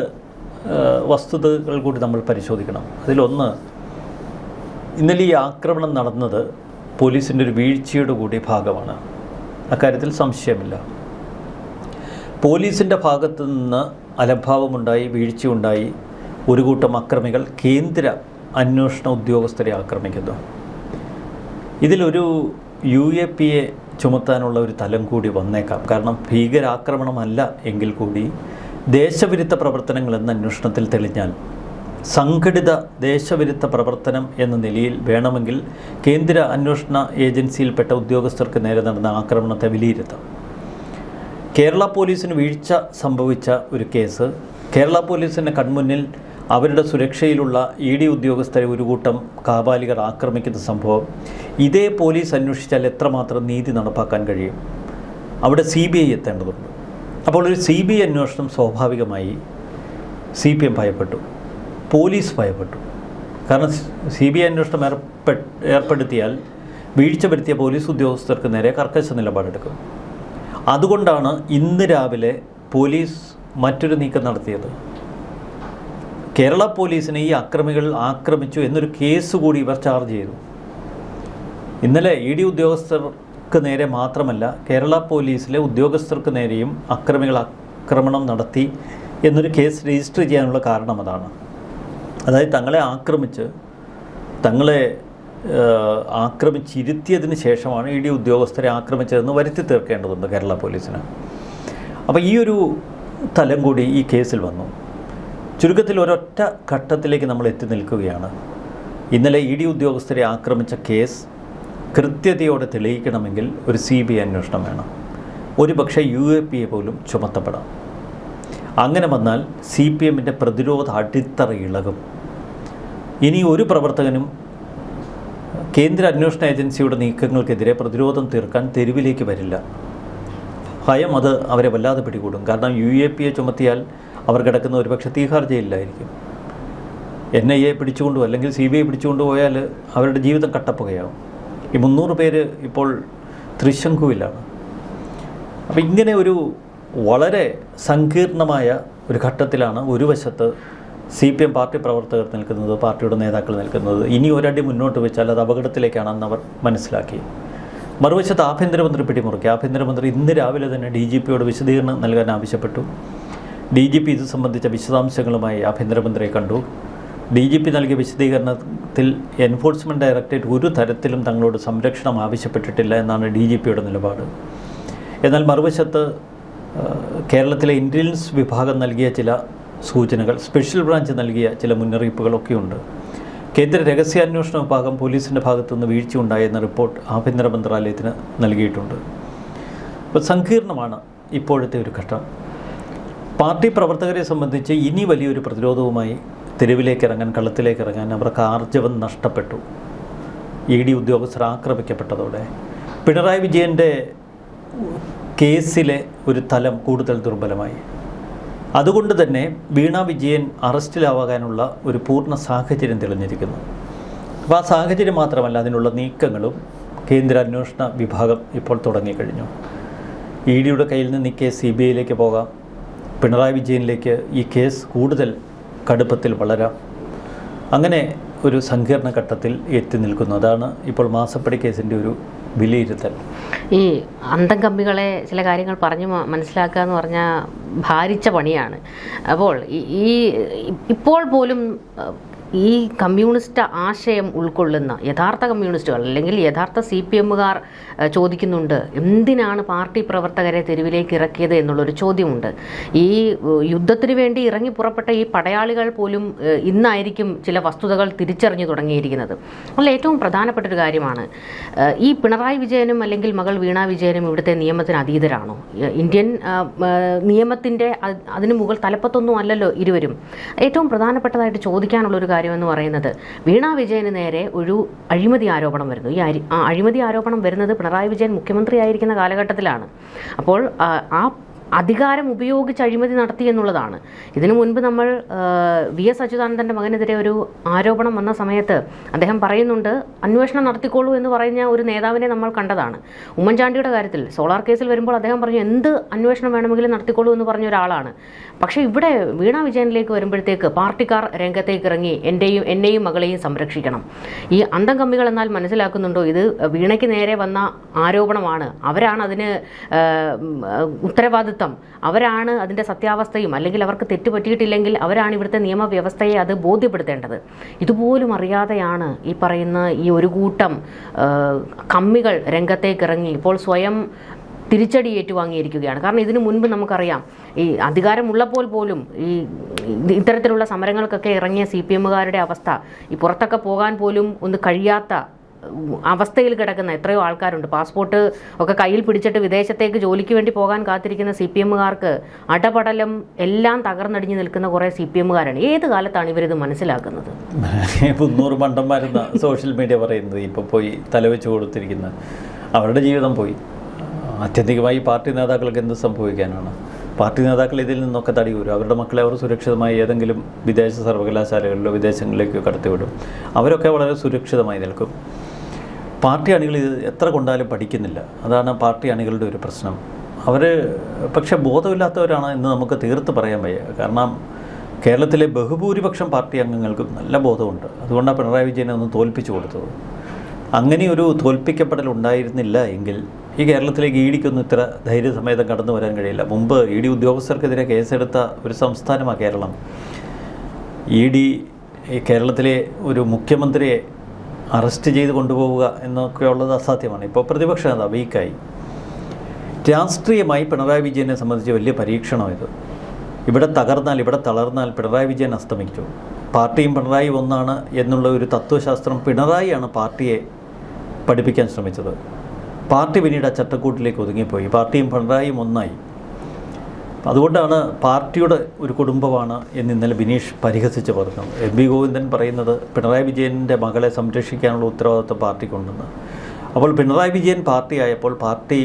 വസ്തുതകൾ കൂടി നമ്മൾ പരിശോധിക്കണം. അതിലൊന്ന്, ഇന്നലെ ഈ ആക്രമണം നടന്നത് പോലീസിൻ്റെ ഒരു വീഴ്ചയുടെ കൂടി ഭാഗമാണ്. അക്കാര്യത്തിൽ സംശയമില്ല. പോലീസിൻ്റെ ഭാഗത്തു നിന്ന് അലംഭാവമുണ്ടായി, വീഴ്ചയുണ്ടായി. ഒരു കൂട്ടം അക്രമികൾ കേന്ദ്ര അന്വേഷണ ഉദ്യോഗസ്ഥരെ ആക്രമിക്കുന്നു. ഇതിലൊരു UAPA ചുമത്താനുള്ള ഒരു തലം കൂടി വന്നേക്കാം. കാരണം ഭീകരാക്രമണമല്ല എങ്കിൽ കൂടി ദേശവിരുദ്ധ പ്രവർത്തനങ്ങൾ എന്ന അന്വേഷണത്തിൽ തെളിഞ്ഞാൽ സംഘടിത ദേശവിരുദ്ധ പ്രവർത്തനം എന്ന നിലയിൽ വേണമെങ്കിൽ കേന്ദ്ര അന്വേഷണ ഏജൻസിയിൽപ്പെട്ട ഉദ്യോഗസ്ഥർക്ക് നേരെ നടന്ന ആക്രമണത്തെ വിലയിരുത്താം. കേരള പോലീസിന് വീഴ്ച സംഭവിച്ച ഒരു കേസ്, കേരള പോലീസിൻ്റെ കൺമുന്നിൽ അവരുടെ സുരക്ഷയിലുള്ള ED ഉദ്യോഗസ്ഥരെ ഒരു കൂട്ടം കാബാലികർ ആക്രമിക്കുന്ന സംഭവം ഇതേ പോലീസ് അന്വേഷിച്ചാൽ എത്രമാത്രം നീതി നടപ്പാക്കാൻ കഴിയും? അവിടെ CBI എത്തേണ്ടതുണ്ട്. അപ്പോൾ ഒരു CBI അന്വേഷണം സ്വാഭാവികമായി CPM ഭയപ്പെട്ടു, പോലീസ് ഭയപ്പെട്ടു. കാരണം CBI അന്വേഷണം ഏർപ്പെടുത്തിയാൽ വീഴ്ച വരുത്തിയ പോലീസ് ഉദ്യോഗസ്ഥർക്ക് നേരെ കർക്കശ നിലപാടെടുക്കും. അതുകൊണ്ടാണ് ഇന്ന് രാവിലെ പോലീസ് മറ്റൊരു നീക്കം നടത്തിയത്. കേരള പോലീസിനെ ഈ അക്രമികൾ ആക്രമിച്ചു എന്നൊരു കേസ് കൂടി ഇവർ ചാർജ് ചെയ്തു. ഇന്നലെ ED ഉദ്യോഗസ്ഥർക്ക് നേരെ മാത്രമല്ല, കേരള പോലീസിലെ ഉദ്യോഗസ്ഥർക്ക് നേരെയും അക്രമികൾ ആക്രമണം നടത്തി എന്നൊരു കേസ് രജിസ്റ്റർ ചെയ്യാനുള്ള കാരണം അതാണ്. അതായത് തങ്ങളെ ആക്രമിച്ചിരുത്തിയതിന് ശേഷമാണ് ED ഉദ്യോഗസ്ഥരെ ആക്രമിച്ചതെന്ന് വരുത്തി തീർക്കേണ്ടതുണ്ട് കേരള പോലീസിന്. അപ്പോൾ ഈ ഒരു തലം കൂടി ഈ കേസിൽ വന്നു. ചുരുക്കത്തിൽ ഒരൊറ്റ ഘട്ടത്തിലേക്ക് നമ്മൾ എത്തി നിൽക്കുകയാണ്. ഇന്നലെ ED ഉദ്യോഗസ്ഥരെ ആക്രമിച്ച കേസ് കൃത്യതയോടെ തെളിയിക്കണമെങ്കിൽ ഒരു CBI അന്വേഷണം വേണം. ഒരുപക്ഷെ UAPA പോലും ചുമത്തപ്പെടാം. അങ്ങനെ വന്നാൽ CPMൻ്റെ പ്രതിരോധ അടിത്തറ ഇളകും. ഇനി ഒരു പ്രവർത്തകനും കേന്ദ്ര അന്വേഷണ ഏജൻസിയുടെ നീക്കങ്ങൾക്കെതിരെ പ്രതിരോധം തീർക്കാൻ തെരുവിലേക്ക് വരില്ല. ഭയം അത് അവരെ വല്ലാതെ പിടികൂടും. കാരണം UAPA ചുമത്തിയാൽ അവർ കിടക്കുന്ന ഒരുപക്ഷെ തീഹാർ ജയിലിലായിരിക്കും. NIA പിടിച്ചുകൊണ്ടു അല്ലെങ്കിൽ CBI പിടിച്ചുകൊണ്ടു പോയാൽ അവരുടെ ജീവിതം കട്ടപ്പുകയാവും. ഈ 300 പേര് ഇപ്പോൾ തൃശങ്കുവിലാണ്. അപ്പോൾ ഇങ്ങനെ ഒരു വളരെ സങ്കീർണമായ ഒരു ഘട്ടത്തിലാണ് ഒരു വശത്ത് CPM പാർട്ടി പ്രവർത്തകർ നിൽക്കുന്നത്, പാർട്ടിയുടെ നേതാക്കൾ നിൽക്കുന്നത്. ഇനി ഒരടി മുന്നോട്ട് വെച്ചാൽ അത് അപകടത്തിലേക്കാണെന്ന് അവർ മനസ്സിലാക്കി. മറുവശത്ത് ആഭ്യന്തരമന്ത്രി പിടിമുറുക്കി. ആഭ്യന്തരമന്ത്രി ഇന്ന് രാവിലെ തന്നെ DGPയോട് വിശദീകരണം നൽകാൻ ആവശ്യപ്പെട്ടു. DGP ഇത് സംബന്ധിച്ച വിശദാംശങ്ങളുമായി ആഭ്യന്തരമന്ത്രിയെ കണ്ടു. DGP നൽകിയ വിശദീകരണത്തിൽ എൻഫോഴ്സ്മെൻറ്റ് ഡയറക്ടറേറ്റ് ഒരു തരത്തിലും തങ്ങളോട് സംരക്ഷണം ആവശ്യപ്പെട്ടിട്ടില്ല എന്നാണ് DGPയുടെ നിലപാട്. എന്നാൽ മറുവശത്ത് കേരളത്തിലെ ഇൻ്റലിജൻസ് വിഭാഗം നൽകിയ ചില സൂചനകൾ, സ്പെഷ്യൽ ബ്രാഞ്ച് നൽകിയ ചില മുന്നറിയിപ്പുകളൊക്കെയുണ്ട്. കേന്ദ്ര രഹസ്യാന്വേഷണ വിഭാഗം പോലീസിൻ്റെ ഭാഗത്തുനിന്ന് വീഴ്ചയുണ്ടായെന്ന റിപ്പോർട്ട് ആഭ്യന്തര മന്ത്രാലയത്തിന് നൽകിയിട്ടുണ്ട്. അപ്പോൾ സങ്കീർണമാണ് ഇപ്പോഴത്തെ ഒരു ഘട്ടം. പാർട്ടി പ്രവർത്തകരെ സംബന്ധിച്ച് ഇനി വലിയൊരു പ്രതിരോധവുമായി തെരുവിലേക്കിറങ്ങാൻ, കളത്തിലേക്കിറങ്ങാൻ അവർക്ക് ആർജവം നഷ്ടപ്പെട്ടു. ED ഉദ്യോഗസ്ഥർ ആക്രമിക്കപ്പെട്ടതോടെ പിണറായി വിജയൻ്റെ കേസിലെ ഒരു തലം കൂടുതൽ ദുർബലമായി. അതുകൊണ്ട് തന്നെ വീണ വിജയൻ അറസ്റ്റിലാവാനുള്ള ഒരു പൂർണ്ണ സാഹചര്യം തെളിഞ്ഞിരിക്കുന്നു. അപ്പോൾ ആ സാഹചര്യം മാത്രമല്ല, അതിനുള്ള നീക്കങ്ങളും കേന്ദ്ര അന്വേഷണ വിഭാഗം ഇപ്പോൾ തുടങ്ങിക്കഴിഞ്ഞു. EDയുടെ കയ്യിൽ നിന്ന് ഈ കേസ് CBIയിലേക്ക് പോകാം. പിണറായി വിജയനിലേക്ക് ഈ കേസ് കൂടുതൽ കടുപ്പത്തിൽ വളരാം. അങ്ങനെ ഒരു സങ്കീർണ ഘട്ടത്തിൽ എത്തി നിൽക്കുന്നു. അതാണ് ഇപ്പോൾ മാസപ്പടി കേസിൻ്റെ ഒരു വിലയിരുത്തൽ. ഈ അന്തം കമ്പികളെ ചില കാര്യങ്ങൾ പറഞ്ഞ് മനസ്സിലാക്കുക എന്ന് പറഞ്ഞാൽ ഭാരിച്ച പണിയാണ്. അപ്പോൾ ഇപ്പോൾ പോലും ഈ കമ്മ്യൂണിസ്റ്റ് ആശയം ഉൾക്കൊള്ളുന്ന യഥാർത്ഥ കമ്മ്യൂണിസ്റ്റുകൾ അല്ലെങ്കിൽ യഥാർത്ഥ CPMകാർ ചോദിക്കുന്നുണ്ട്, എന്തിനാണ് പാർട്ടി പ്രവർത്തകരെ തെരുവിലേക്ക് ഇറക്കിയത് എന്നുള്ളൊരു ചോദ്യമുണ്ട്. ഈ യുദ്ധത്തിന് വേണ്ടി ഇറങ്ങി പുറപ്പെട്ട ഈ പടയാളികൾ പോലും ഇന്നായിരിക്കും ചില വസ്തുതകൾ തിരിച്ചറിഞ്ഞു തുടങ്ങിയിരിക്കുന്നത്. അതിൽ ഏറ്റവും പ്രധാനപ്പെട്ടൊരു കാര്യമാണ്, ഈ പിണറായി വിജയനും അല്ലെങ്കിൽ മകൾ വീണ വിജയനും ഇവിടുത്തെ നിയമത്തിന് അതീതരാണോ? ഇന്ത്യൻ നിയമത്തിൻ്റെ അതിന് മുകൾ തലപ്പത്തൊന്നും അല്ലല്ലോ ഇരുവരും. ഏറ്റവും പ്രധാനപ്പെട്ടതായിട്ട് ചോദിക്കാനുള്ളൊരു കാര്യമെന്ന് പറയുന്നത്, വീണ വിജയന് നേരെ ഒരു അഴിമതി ആരോപണം വരുന്നു. ഈ അഴിമതി ആരോപണം വരുന്നത് പിണറായി വിജയൻ മുഖ്യമന്ത്രിയായിരിക്കുന്ന കാലഘട്ടത്തിലാണ്. അപ്പോൾ ആ അധികാരം ഉപയോഗിച്ച് അഴിമതി നടത്തി എന്നുള്ളതാണ്. ഇതിനു മുൻപ് നമ്മൾ VS അച്യുതാനന്ദൻ്റെ മകനെതിരെ ഒരു ആരോപണം വന്ന സമയത്ത് അദ്ദേഹം പറയുന്നുണ്ട്, അന്വേഷണം നടത്തിക്കോളൂ എന്ന് പറയുന്ന ഒരു നേതാവിനെ നമ്മൾ കണ്ടതാണ്. ഉമ്മൻചാണ്ടിയുടെ കാര്യത്തിൽ സോളാർ കേസിൽ വരുമ്പോൾ അദ്ദേഹം പറഞ്ഞു, എന്ത് അന്വേഷണം വേണമെങ്കിലും നടത്തിക്കോളൂ എന്ന് പറഞ്ഞ ഒരാളാണ്. പക്ഷേ ഇവിടെ വീണ വിജയനിലേക്ക് വരുമ്പോഴത്തേക്ക് പാർട്ടിക്കാർ രംഗത്തേക്ക് ഇറങ്ങി എന്നെയും മകളെയും സംരക്ഷിക്കണം. ഈ അന്തം കമ്മികൾ എന്നാൽ മനസ്സിലാക്കുന്നുണ്ടോ, ഇത് വീണയ്ക്ക് നേരെ വന്ന ആരോപണമാണ്, അവരാണ് അതിന് ഉത്തരവാദിത്വം, അവരാണ് അതിൻ്റെ സത്യാവസ്ഥയും, അല്ലെങ്കിൽ അവർക്ക് തെറ്റ് പറ്റിയിട്ടില്ലെങ്കിൽ അവരാണ് ഇവിടുത്തെ നിയമവ്യവസ്ഥയെ അത് ബോധ്യപ്പെടുത്തേണ്ടത്. ഇതുപോലും അറിയാതെയാണ് ഈ പറയുന്ന ഈ ഒരു കൂട്ടം കമ്മികൾ രംഗത്തേക്ക് ഇറങ്ങി ഇപ്പോൾ സ്വയം തിരിച്ചടി ഏറ്റുവാങ്ങിയിരിക്കുകയാണ്. കാരണം ഇതിനു മുൻപ് നമുക്കറിയാം, ഈ അധികാരമുള്ളപ്പോൾ പോലും ഈ ഇത്തരത്തിലുള്ള സമരങ്ങൾക്കൊക്കെ ഇറങ്ങിയ CPMകാരുടെ അവസ്ഥ, ഈ പുറത്തൊക്കെ പോകാൻ പോലും ഒന്ന് കഴിയാത്ത അവസ്ഥയിൽ കിടക്കുന്ന എത്രയോ ആൾക്കാരുണ്ട്. പാസ്പോർട്ട് ഒക്കെ കയ്യിൽ പിടിച്ചിട്ട് വിദേശത്തേക്ക് ജോലിക്ക് വേണ്ടി പോകാൻ കാത്തിരിക്കുന്ന CPMകാർക്ക് അടപടലം എല്ലാം തകർന്നടിഞ്ഞ് നിൽക്കുന്ന കുറേ CPMകാരാണ്. ഏത് കാലത്താണ് ഇവരിത് മനസ്സിലാക്കുന്നത്? 300 മണ്ടന്മാരെന്ന സോഷ്യൽ മീഡിയ പറയുന്നത് ഇപ്പോൾ പോയി തലവെച്ച് കൊടുത്തിരിക്കുന്നത്, അവരുടെ ജീവിതം പോയി. ആത്യന്തികമായി പാർട്ടി നേതാക്കൾക്ക് എന്ത് സംഭവിക്കാനാണ്? പാർട്ടി നേതാക്കൾ ഇതിൽ നിന്നൊക്കെ തടിയൂരും. അവരുടെ മക്കളെ അവർ സുരക്ഷിതമായി ഏതെങ്കിലും വിദേശ സർവകലാശാലകളിലോ വിദേശങ്ങളിലേക്കോ കടത്തിവിടും. അവരൊക്കെ വളരെ സുരക്ഷിതമായി നിൽക്കും. പാർട്ടി അണികൾ ഇത് എത്ര കൊണ്ടാലും പഠിക്കുന്നില്ല. അതാണ് പാർട്ടി അണികളുടെ ഒരു പ്രശ്നം. അവർ പക്ഷെ ബോധമില്ലാത്തവരാണ് എന്ന് നമുക്ക് തീർത്ത് പറയാൻ വയ്യ. കാരണം കേരളത്തിലെ ബഹുഭൂരിപക്ഷം പാർട്ടി അംഗങ്ങൾക്കും നല്ല ബോധമുണ്ട്. അതുകൊണ്ടാണ് പിണറായി വിജയനെ ഒന്ന് തോൽപ്പിച്ചു കൊടുത്തത്. അങ്ങനെ ഒരു തോൽപ്പിക്കപ്പെടൽ ഉണ്ടായിരുന്നില്ല എങ്കിൽ ഈ കേരളത്തിലേക്ക് ഇഡിക്കൊന്നും ഇത്ര ധൈര്യസമേതം കടന്നു വരാൻ കഴിയില്ല. മുമ്പ് ഇ ഡി ഉദ്യോഗസ്ഥർക്കെതിരെ കേസെടുത്ത ഒരു സംസ്ഥാനമാണ് കേരളം. ഇ ഡി കേരളത്തിലെ ഒരു മുഖ്യമന്ത്രിയെ അറസ്റ്റ് ചെയ്ത് കൊണ്ടുപോവുക എന്നൊക്കെയുള്ളത് അസാധ്യമാണ്. ഇപ്പോൾ പ്രതിപക്ഷ നേതാവ് വീക്കായി. രാഷ്ട്രീയമായി പിണറായി വിജയനെ സംബന്ധിച്ച് വലിയ പരീക്ഷണം ഇത്. ഇവിടെ തകർന്നാൽ, ഇവിടെ തളർന്നാൽ പിണറായി വിജയൻ അസ്തമിക്കും. പാർട്ടിയും പിണറായി ഒന്നാണ് എന്നുള്ള ഒരു തത്വശാസ്ത്രം പിണറായിയാണ് പാർട്ടിയെ പഠിപ്പിക്കാൻ ശ്രമിച്ചത്. പാർട്ടി പിന്നീട് ആ ചട്ടക്കൂട്ടിലേക്ക് ഒതുങ്ങിപ്പോയി. പാർട്ടിയും പിണറായിയും ഒന്നായി. അതുകൊണ്ടാണ് പാർട്ടിയുടെ ഒരു കുടുംബമാണ് എന്ന് ഇന്നലെ ബിനീഷ് പരിഹസിച്ച് പറഞ്ഞത്. എം വി ഗോവിന്ദൻ പറയുന്നത് പിണറായി വിജയൻ്റെ മകളെ സംരക്ഷിക്കാനുള്ള ഉത്തരവാദിത്വം പാർട്ടിക്കുണ്ടെന്ന്. അപ്പോൾ പിണറായി വിജയൻ പാർട്ടിയായപ്പോൾ പാർട്ടി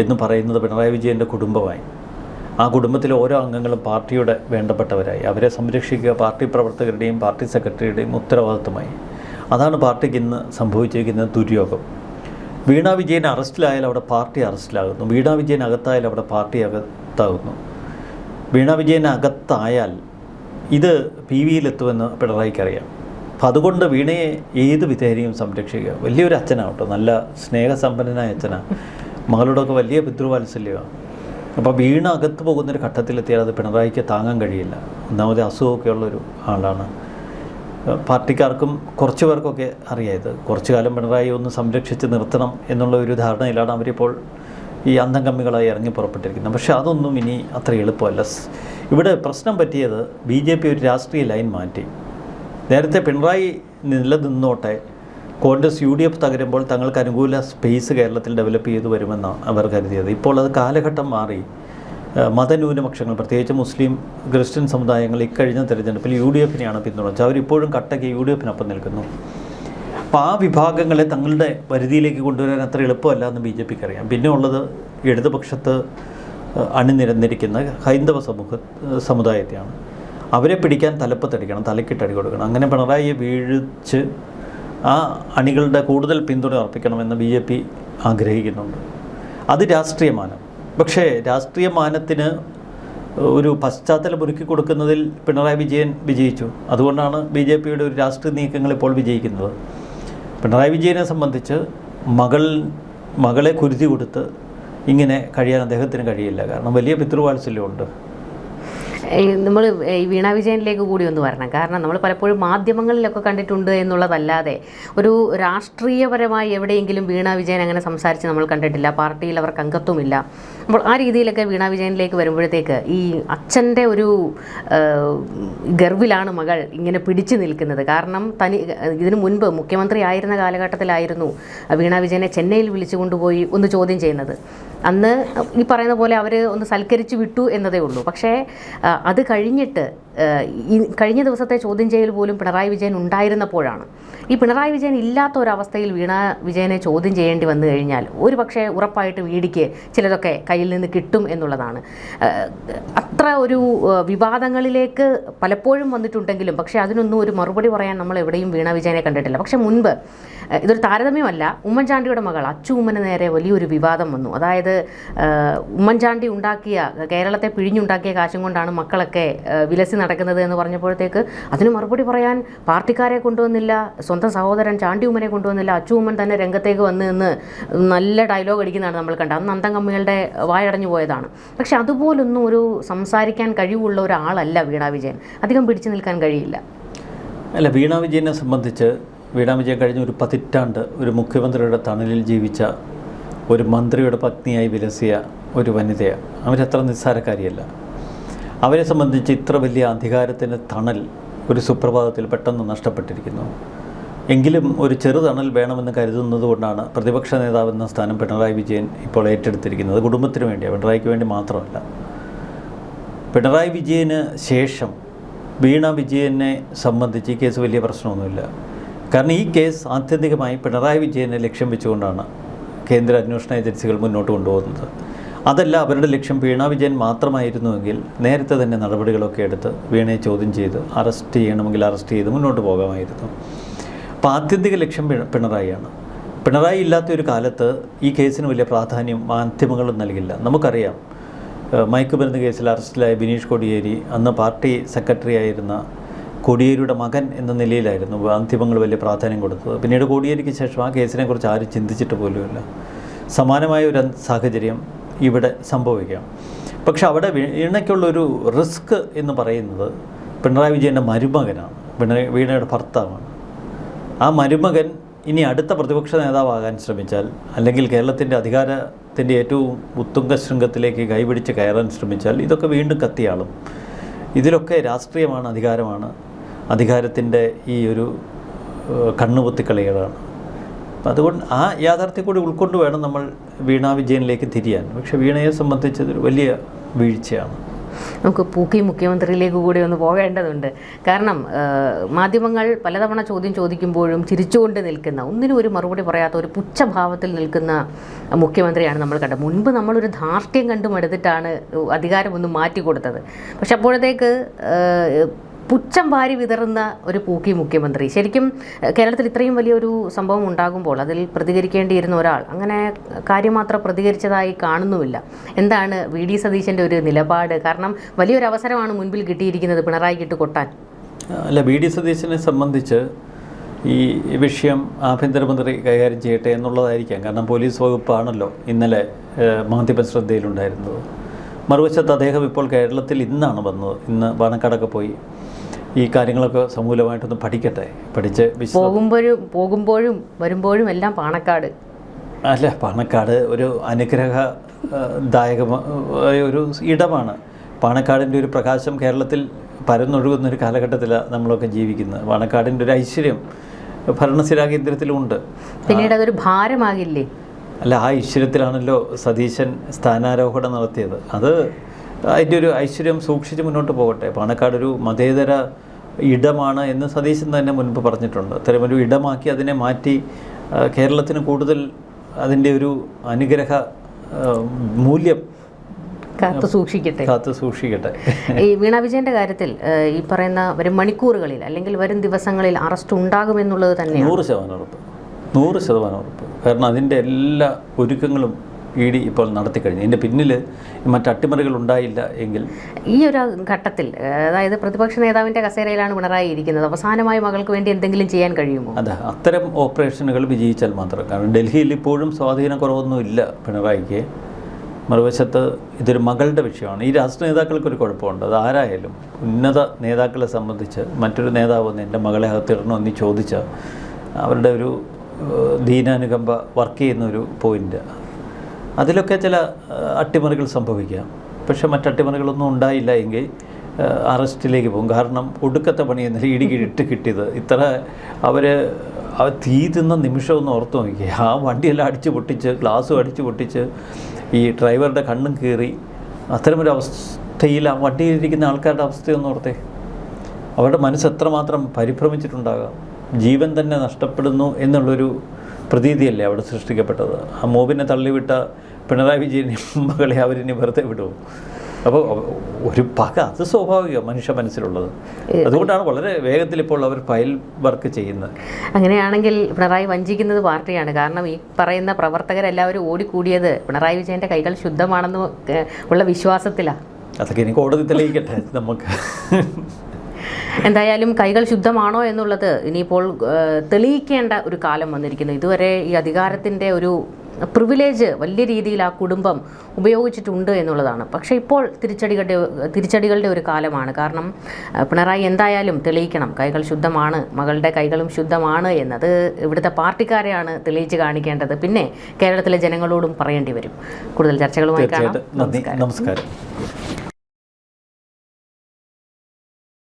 എന്ന് പറയുന്നത് പിണറായി വിജയൻ്റെ കുടുംബമായി. ആ കുടുംബത്തിലെ ഓരോ അംഗങ്ങളും പാർട്ടിയുടെ വേണ്ടപ്പെട്ടവരായി. അവരെ സംരക്ഷിക്കുക പാർട്ടി പ്രവർത്തകരുടെയും പാർട്ടി സെക്രട്ടറിയുടെയും ഉത്തരവാദിത്വമായി. അതാണ് പാർട്ടിക്ക് ഇന്ന് സംഭവിച്ചിരിക്കുന്ന ദുര്യോഗം. വീണ വിജയൻ അറസ്റ്റിലായാൽ അവിടെ പാർട്ടി അറസ്റ്റിലാകുന്നു. വീണ വിജയൻ അകത്തായാൽ അവിടെ പാർട്ടി അകത്താകുന്നു. വീണ വിജയൻ അകത്തായാൽ ഇത് PV-യിലെത്തുമെന്ന് പിണറായിക്കറിയാം. അപ്പം അതുകൊണ്ട് വീണയെ ഏത് വിധേനയും സംരക്ഷിക്കുക. വലിയൊരു അച്ഛനാണ് കേട്ടോ, നല്ല സ്നേഹസമ്പന്നനായ അച്ഛനാണ്. മകളോടൊക്കെ വലിയ പിതൃവാത്സല്യമാണ്. അപ്പോൾ വീണ അകത്ത് പോകുന്നൊരു ഘട്ടത്തിലെത്തിയാൽ അത് പിണറായിക്ക് താങ്ങാൻ കഴിയില്ല. ഒന്നാമത് അസുഖമൊക്കെ ഉള്ളൊരു ആളാണ്. പാർട്ടിക്കാർക്കും കുറച്ച് പേർക്കൊക്കെ അറിയാം ഇത്. കുറച്ചു കാലം പിണറായി ഒന്ന് സംരക്ഷിച്ച് നിർത്തണം എന്നുള്ള ഒരു ധാരണയിലാണ് അവരിപ്പോൾ ഈ അന്തം കമ്മികളായി ഇറങ്ങി പുറപ്പെട്ടിരിക്കുന്നത്. പക്ഷേ അതൊന്നും ഇനി അത്ര എളുപ്പമല്ല. ഇവിടെ പ്രശ്നം പറ്റിയത് BJP ഒരു രാഷ്ട്രീയ ലൈൻ മാറ്റി. നേരത്തെ പിണറായി നിലനിന്നോട്ടെ, കോൺഗ്രസ് UDF തകരുമ്പോൾ തങ്ങൾക്ക് അനുകൂല സ്പേസ് കേരളത്തിൽ ഡെവലപ്പ് ചെയ്തു വരുമെന്നാണ് അവർ കരുതിയത്. ഇപ്പോൾ അത് കാലഘട്ടം മാറി. മതന്യൂനപക്ഷങ്ങൾ, പ്രത്യേകിച്ച് മുസ്ലിം ക്രിസ്ത്യൻ സമുദായങ്ങൾ ഇക്കഴിഞ്ഞ തെരഞ്ഞെടുപ്പിൽ UDF-നെയാണ് പിന്തുണച്ചത്. അവരിപ്പോഴും കട്ടയ്ക്ക് UDF-നൊപ്പം നിൽക്കുന്നു. അപ്പോൾ ആ വിഭാഗങ്ങളെ തങ്ങളുടെ പരിധിയിലേക്ക് കൊണ്ടുവരാൻ അത്ര എളുപ്പമല്ല എന്ന് BJPക്ക് അറിയാം. പിന്നെ ഉള്ളത് ഇടതുപക്ഷത്ത് അണിനിരന്നിരിക്കുന്ന ഹൈന്ദവ സമുദായത്തെയാണ്. അവരെ പിടിക്കാൻ തലപ്പത്തടിക്കണം, തലക്കിട്ടടി കൊടുക്കണം. അങ്ങനെ പിണറായിയെ വീഴ്ച് ആ അണികളുടെ കൂടുതൽ പിന്തുണ അർപ്പിക്കണമെന്ന് BJP ആഗ്രഹിക്കുന്നുണ്ട്. അത് രാഷ്ട്രീയമാനം. പക്ഷേ രാഷ്ട്രീയ മാനത്തിന് ഒരു പശ്ചാത്തലം ഒരുക്കി കൊടുക്കുന്നതിൽ പിണറായി വിജയൻ വിജയിച്ചു. അതുകൊണ്ടാണ് BJPയുടെ ഒരു രാഷ്ട്രീയ നീക്കങ്ങൾ ഇപ്പോൾ വിജയിക്കുന്നത്. പിണറായി വിജയനെ സംബന്ധിച്ച് മകളെ കുരുതി കൊടുത്ത് ഇങ്ങനെ കഴിയാൻ അദ്ദേഹത്തിന് കഴിയില്ല. കാരണം വലിയ പിതൃവാത്സല്യമുണ്ട്. നമ്മൾ ഈ വീണ വിജയനിലേക്ക് കൂടി ഒന്ന് വരണം. കാരണം നമ്മൾ പലപ്പോഴും മാധ്യമങ്ങളിലൊക്കെ കണ്ടിട്ടുണ്ട് എന്നുള്ളതല്ലാതെ ഒരു രാഷ്ട്രീയപരമായി എവിടെയെങ്കിലും വീണ വിജയൻ അങ്ങനെ സംസാരിച്ച് നമ്മൾ കണ്ടിട്ടില്ല. പാർട്ടിയിൽ അവർക്ക് അംഗത്വമില്ല. അപ്പോൾ ആ രീതിയിലൊക്കെ വീണ വിജയനിലേക്ക് വരുമ്പോഴത്തേക്ക് ഈ അച്ഛൻ്റെ ഒരു ഗർവിലാണ് മകൾ ഇങ്ങനെ പിടിച്ചു നിൽക്കുന്നത്. കാരണം ഇതിനു മുൻപ് മുഖ്യമന്ത്രി ആയിരുന്ന കാലഘട്ടത്തിലായിരുന്നു വീണ വിജയനെ ചെന്നൈയിൽ വിളിച്ചു കൊണ്ടുപോയി ഒന്ന് ചോദ്യം ചെയ്യുന്നത്. അന്ന് ഈ പറയുന്ന പോലെ അവർ ഒന്ന് സൽക്കരിച്ച് വിട്ടു എന്നതേ ഉള്ളൂ. പക്ഷേ അത് കഴിഞ്ഞിട്ട് ഈ കഴിഞ്ഞ ദിവസത്തെ ചോദ്യം ചെയ്യൽ പോലും പിണറായി വിജയൻ ഉണ്ടായിരുന്നപ്പോഴാണ്. ഈ പിണറായി വിജയൻ ഇല്ലാത്ത ഒരവസ്ഥയിൽ വീണ വിജയനെ ചോദ്യം ചെയ്യേണ്ടി വന്നു കഴിഞ്ഞാൽ ഒരു പക്ഷേ ഉറപ്പായിട്ട് വീടിക്ക് ചിലതൊക്കെ കയ്യിൽ നിന്ന് കിട്ടും എന്നുള്ളതാണ്. അത്ര ഒരു വിവാദങ്ങളിലേക്ക് പലപ്പോഴും വന്നിട്ടുണ്ടെങ്കിലും പക്ഷേ അതിനൊന്നും ഒരു മറുപടി പറയാൻ നമ്മൾ എവിടെയും വീണ വിജയനെ കണ്ടിട്ടില്ല. പക്ഷേ മുൻപ് ഇതൊരു താരതമ്യമല്ല, ഉമ്മൻചാണ്ടിയുടെ മകൾ അച്ചു ഉമ്മന് നേരെ വലിയൊരു വിവാദം വന്നു. അതായത് ഉമ്മൻചാണ്ടി ഉണ്ടാക്കിയ, കേരളത്തെ പിഴിഞ്ഞുണ്ടാക്കിയ കാശും കൊണ്ടാണ് മക്കളൊക്കെ വിലസി നടക്കുന്നത് എന്ന് പറഞ്ഞപ്പോഴത്തേക്ക് അതിന് മറുപടി പറയാൻ പാർട്ടിക്കാരെ കൊണ്ടുവന്നില്ല, സ്വന്തം സഹോദരൻ ചാണ്ടി ഉമ്മനെ കൊണ്ടുവന്നില്ല. അച്ചു ഉമ്മൻ തന്നെ രംഗത്തേക്ക് വന്ന് നിന്ന് നല്ല ഡയലോഗ് അടിക്കുന്നതാണ് നമ്മൾ കണ്ടത്. അന്ന് അന്തം കമ്മികളുടെ വായടഞ്ഞു പോയതാണ്. പക്ഷെ അതുപോലൊന്നും ഒരു സംസാരിക്കാൻ കഴിവുള്ള ഒരാളല്ല വീണ വിജയൻ. അധികം പിടിച്ചു നിൽക്കാൻ കഴിയില്ല. അല്ല, വീണ വിജയനെ സംബന്ധിച്ച് വീണ വിജയൻ കഴിഞ്ഞ ഒരു പതിറ്റാണ്ട് ഒരു മുഖ്യമന്ത്രിയുടെ തണലിൽ ജീവിച്ച ഒരു മന്ത്രിയുടെ പത്നിയായി വിലസിയ ഒരു വനിതയാണ്. അവരത്ര നിസ്സാരക്കാരിയല്ല. അവരെ സംബന്ധിച്ച് ഇത്ര വലിയ അധികാരത്തിൻ്റെ തണൽ ഒരു സുപ്രഭാതത്തിൽ പെട്ടെന്ന് നഷ്ടപ്പെട്ടിരിക്കുന്നു. എങ്കിലും ഒരു ചെറുതണൽ വേണമെന്ന് കരുതുന്നത് കൊണ്ടാണ് പ്രതിപക്ഷ നേതാവെന്ന സ്ഥാനം പിണറായി വിജയൻ ഇപ്പോൾ ഏറ്റെടുത്തിരിക്കുന്നത്. കുടുംബത്തിന് വേണ്ടിയാണ്, പിണറായിക്ക് വേണ്ടി മാത്രമല്ല. പിണറായി വിജയന് ശേഷം വീണ വിജയനെ സംബന്ധിച്ച് ഈ കേസ് വലിയ പ്രശ്നമൊന്നുമില്ല. കാരണം ഈ കേസ് ആത്യന്തികമായി പിണറായി വിജയനെ ലക്ഷ്യം വെച്ചുകൊണ്ടാണ് കേന്ദ്ര അന്വേഷണ ഏജൻസികൾ മുന്നോട്ട് കൊണ്ടുപോകുന്നത്. അതല്ല അവരുടെ ലക്ഷ്യം വീണ വിജയൻ മാത്രമായിരുന്നുവെങ്കിൽ നേരത്തെ തന്നെ നടപടികളൊക്കെ എടുത്ത് വീണയെ ചോദ്യം ചെയ്ത് അറസ്റ്റ് ചെയ്യണമെങ്കിൽ അറസ്റ്റ് ചെയ്ത് മുന്നോട്ട് പോകാമായിരുന്നു. അപ്പോൾ ആത്യന്തിക ലക്ഷ്യം പിണറായിയാണ്. പിണറായി ഇല്ലാത്തൊരു കാലത്ത് ഈ കേസിന് വലിയ പ്രാധാന്യം മാധ്യമങ്ങളും നൽകില്ല. നമുക്കറിയാം, മയക്കുമരുന്ന് കേസിൽ അറസ്റ്റിലായ ബിനീഷ് കോടിയേരി അന്ന് പാർട്ടി സെക്രട്ടറി ആയിരുന്ന കോടിയേരിയുടെ മകൻ എന്ന നിലയിലായിരുന്നു മാധ്യമങ്ങൾ വലിയ പ്രാധാന്യം കൊടുത്തത്. പിന്നീട് കോടിയേരിക്ക് ശേഷം ആ കേസിനെക്കുറിച്ച് ആരും ചിന്തിച്ചിട്ട് പോലുമില്ല. സമാനമായ ഒരു സാഹചര്യം ഇവിടെ സംഭവിക്കാം. പക്ഷെ അവിടെ വീണയ്ക്കുള്ളൊരു റിസ്ക് എന്ന് പറയുന്നത് പിണറായി വിജയൻ്റെ മരുമകനാണ്, വീണയുടെ ഭർത്താവാണ്. ആ മരുമകൻ ഇനി അടുത്ത പ്രതിപക്ഷ നേതാവാകാൻ ശ്രമിച്ചാൽ, അല്ലെങ്കിൽ കേരളത്തിൻ്റെ അധികാരത്തിൻ്റെ ഏറ്റവും ഉത്തുംഗ ശൃംഗത്തിലേക്ക് കൈപിടിച്ച് കയറാൻ ശ്രമിച്ചാൽ ഇതൊക്കെ വീണ്ടും കത്തിയാളും. ഇതിലൊക്കെ രാഷ്ട്രീയമാണ്, അധികാരമാണ്, അധികാരത്തിൻ്റെ ഈ ഒരു കണ്ണുപൊത്തിക്കളികളാണ്. അതുകൊണ്ട് ആ യാഥാർത്ഥ്യം കൂടി ഉൾക്കൊണ്ട് വേണം നമ്മൾ വീണ വിജയനിലേക്ക് തിരിയാൻ. പക്ഷേ വീണയെ സംബന്ധിച്ചതൊരു വലിയ വീഴ്ചയാണ്. നമുക്ക് പൂക്കി മുഖ്യമന്ത്രിയിലേക്ക് കൂടി ഒന്ന് പോകേണ്ടതുണ്ട്. കാരണം മാധ്യമങ്ങൾ പലതവണ ചോദ്യം ചോദിക്കുമ്പോഴും ചിരിച്ചുകൊണ്ട് നിൽക്കുന്ന, ഒന്നിനും ഒരു മറുപടി പറയാത്ത ഒരു പുച്ഛഭാവത്തിൽ നിൽക്കുന്ന മുഖ്യമന്ത്രിയാണ് നമ്മൾ കണ്ടത്. മുൻപ് നമ്മളൊരു ധാർഷ്ട്യം കണ്ടും എടുത്തിട്ടാണ് അധികാരം ഒന്ന് മാറ്റിക്കൊടുത്തത്. പക്ഷെ അപ്പോഴത്തേക്ക് പുച്ഛം വാരി വിതറുന്ന ഒരു പൂക്കി മുഖ്യമന്ത്രി. ശരിക്കും കേരളത്തിൽ ഇത്രയും വലിയൊരു സംഭവം ഉണ്ടാകുമ്പോൾ അതിൽ പ്രതികരിക്കേണ്ടിയിരുന്ന ഒരാൾ അങ്ങനെ കാര്യമാത്രം പ്രതികരിച്ചതായി കാണുന്നുമില്ല. എന്താണ് വി ഡി സതീശൻ്റെ ഒരു നിലപാട്? കാരണം വലിയൊരു അവസരമാണ് മുൻപിൽ കിട്ടിയിരിക്കുന്നത് പിണറായിക്ക് ഇട്ട് കൊട്ടാൻ. അല്ല, വി ഡി സതീശനെ സംബന്ധിച്ച് ഈ വിഷയം ആഭ്യന്തരമന്ത്രി കൈകാര്യം ചെയ്യട്ടെ എന്നുള്ളതായിരിക്കാം. കാരണം പോലീസ് വകുപ്പാണല്ലോ ഇന്നലെ മാധ്യമ ശ്രദ്ധയിലുണ്ടായിരുന്നത്. മറുവശത്ത് അദ്ദേഹം ഇപ്പോൾ കേരളത്തിൽ ഇന്നാണ് വന്നത്. ഇന്ന് പാണക്കാടൊക്കെ പോയി ഈ കാര്യങ്ങളൊക്കെ സമൂലമായിട്ടൊന്ന് പഠിക്കട്ടെ. പഠിച്ച് പോകുമ്പോഴും വരുമ്പോഴും എല്ലാം പാണക്കാട്. അല്ല, പാണക്കാട് ഒരു അനുഗ്രഹദായകമായ ഒരു ഇടമാണ്. പാണക്കാടിൻ്റെ ഒരു പ്രകാശം കേരളത്തിൽ പരന്നൊഴുകുന്നൊരു കാലഘട്ടത്തിലാണ് നമ്മളൊക്കെ ജീവിക്കുന്നത്. പാണക്കാടിൻ്റെ ഒരു ഐശ്വര്യം ഭരണസിരാ കേന്ദ്രത്തിലുമുണ്ട്. പിന്നീട് അതൊരു ഭാരമാകില്ലേ? അല്ല, ആ ഐശ്വര്യത്തിലാണല്ലോ സതീശൻ സ്ഥാനാരോഹണം നടത്തിയത്. അത് അതിൻ്റെ ഒരു ഐശ്വര്യം സൂക്ഷിച്ച് മുന്നോട്ട് പോകട്ടെ. പാണക്കാട് ഒരു മതേതര ഇടമാണ് എന്ന് സതീശൻ തന്നെ മുൻപ് പറഞ്ഞിട്ടുണ്ട്. അത്തരമൊരു ഇടമാക്കി അതിനെ മാറ്റി കേരളത്തിന് കൂടുതൽ അതിൻ്റെ ഒരു അനുഗ്രഹ മൂല്യം കാത്തു സൂക്ഷിക്കട്ടെ. ഈ വീണ വിജയന്റെ കാര്യത്തിൽ ഈ പറയുന്ന വരും മണിക്കൂറുകളിൽ അല്ലെങ്കിൽ വരും ദിവസങ്ങളിൽ അറസ്റ്റ് ഉണ്ടാകുമെന്നുള്ളത് തന്നെ 100% ഉറപ്പ്. കാരണം അതിൻ്റെ എല്ലാ ഒരുക്കങ്ങളും ED ഇപ്പോൾ നടത്തിക്കഴിഞ്ഞു. ഇതിൻ്റെ പിന്നിൽ മറ്റ് അട്ടിമറികൾ ഉണ്ടായില്ല എങ്കിൽ ഈ ഒരു ഘട്ടത്തിൽ, അതായത് പ്രതിപക്ഷ നേതാവിൻ്റെ കസേരയിലാണ് പിണറായി ഇരിക്കുന്നത്, അവസാനമായി മകൾക്ക് വേണ്ടി എന്തെങ്കിലും ചെയ്യാൻ കഴിയുമോ? അതെ, അത്തരം ഓപ്പറേഷനുകൾ വിജയിച്ചാൽ മാത്രം. കാരണം ഡൽഹിയിൽ ഇപ്പോഴും സ്വാധീനക്കുറവൊന്നുമില്ല പിണറായിക്ക്. മറുവശത്ത് ഇതൊരു മകളുടെ വിഷയമാണ്. ഈ രാഷ്ട്രീയ നേതാക്കൾക്കൊരു കുഴപ്പമുണ്ട്. അത് ആരായാലും ഉന്നത നേതാക്കളെ സംബന്ധിച്ച് മറ്റൊരു നേതാവ് വന്ന് എൻ്റെ മകളെ അകത്തിടണമെന്ന് ചോദിച്ചാൽ അവരുടെ ഒരു ദീനാനുകമ്പ വർക്ക് ചെയ്യുന്ന ഒരു പോയിൻ്റ്. അതിലൊക്കെ ചില അട്ടിമറികൾ സംഭവിക്കാം. പക്ഷെ മറ്റട്ടിമറികളൊന്നും ഉണ്ടായില്ല എങ്കിൽ അറസ്റ്റിലേക്ക് പോകും. കാരണം ഒടുക്കത്തെ പണി എന്നല്ല ഇടികിട്ട് കിട്ടിയത്. ഇത്ര അവർ തീ തിന്ന നിമിഷമൊന്ന് ഓർത്ത് നോക്കി. ആ വണ്ടിയെല്ലാം അടിച്ചു പൊട്ടിച്ച്, ഗ്ലാസ്സും അടിച്ചു പൊട്ടിച്ച്, ഈ ഡ്രൈവറുടെ കണ്ണും കീറി, അത്തരമൊരു അവസ്ഥയിൽ ആ വണ്ടിയിലിരിക്കുന്ന ആൾക്കാരുടെ അവസ്ഥയൊന്നും ഓർത്തേ. അവരുടെ മനസ്സ് എത്രമാത്രം പരിഭ്രമിച്ചിട്ടുണ്ടാകാം. ജീവൻ തന്നെ നഷ്ടപ്പെടുന്നു എന്നുള്ളൊരു പ്രതീതിയല്ലേ അവിടെ സൃഷ്ടിക്കപ്പെട്ടത്. ആ മോബിനെ തള്ളിവിട്ട പിണറായി വിജയനെ മകളെ അവരിനി വെറുതെ വിടുമോ? അപ്പോൾ ഒരു പക അത് സ്വാഭാവികം മനുഷ്യ മനസ്സിലുള്ളത്. അതുകൊണ്ടാണ് വളരെ വേഗത്തിൽ ഇപ്പോൾ അവർ ഫയൽ വർക്ക് ചെയ്യുന്നത്. അങ്ങനെയാണെങ്കിൽ പിണറായി വഞ്ചിക്കുന്നത് പാർട്ടിയാണ്. കാരണം ഈ പറയുന്ന പ്രവർത്തകരെല്ലാവരും ഓടിക്കൂടിയത് പിണറായി വിജയൻ്റെ കൈകൾ ശുദ്ധമാണെന്ന് ഉള്ള വിശ്വാസത്തിലാണ്. അതൊക്കെ ഇനി കോടതി തെളിയിക്കട്ടെ. നമുക്ക് എന്തായാലും കൈകൾ ശുദ്ധമാണോ എന്നുള്ളത് ഇനിയിപ്പോൾ തെളിയിക്കേണ്ട ഒരു കാലം വന്നിരിക്കുന്നു. ഇതുവരെ ഈ അധികാരത്തിൻ്റെ ഒരു പ്രിവിലേജ് വലിയ രീതിയിൽ ആ കുടുംബം ഉപയോഗിച്ചിട്ടുണ്ട് എന്നുള്ളതാണ്. പക്ഷേ ഇപ്പോൾ തിരിച്ചടികളുടെ ഒരു കാലമാണ്. കാരണം പിണറായി എന്തായാലും തെളിയിക്കണം കൈകൾ ശുദ്ധമാണ്, മകളുടെ കൈകളും ശുദ്ധമാണ് എന്നത്. ഇവിടുത്തെ പാർട്ടിക്കാരെയാണ് തെളിയിച്ച് കാണിക്കേണ്ടത്. പിന്നെ കേരളത്തിലെ ജനങ്ങളോടും പറയേണ്ടി വരും. കൂടുതൽ ചർച്ചകളുമായി കാണാം. നമസ്കാരം.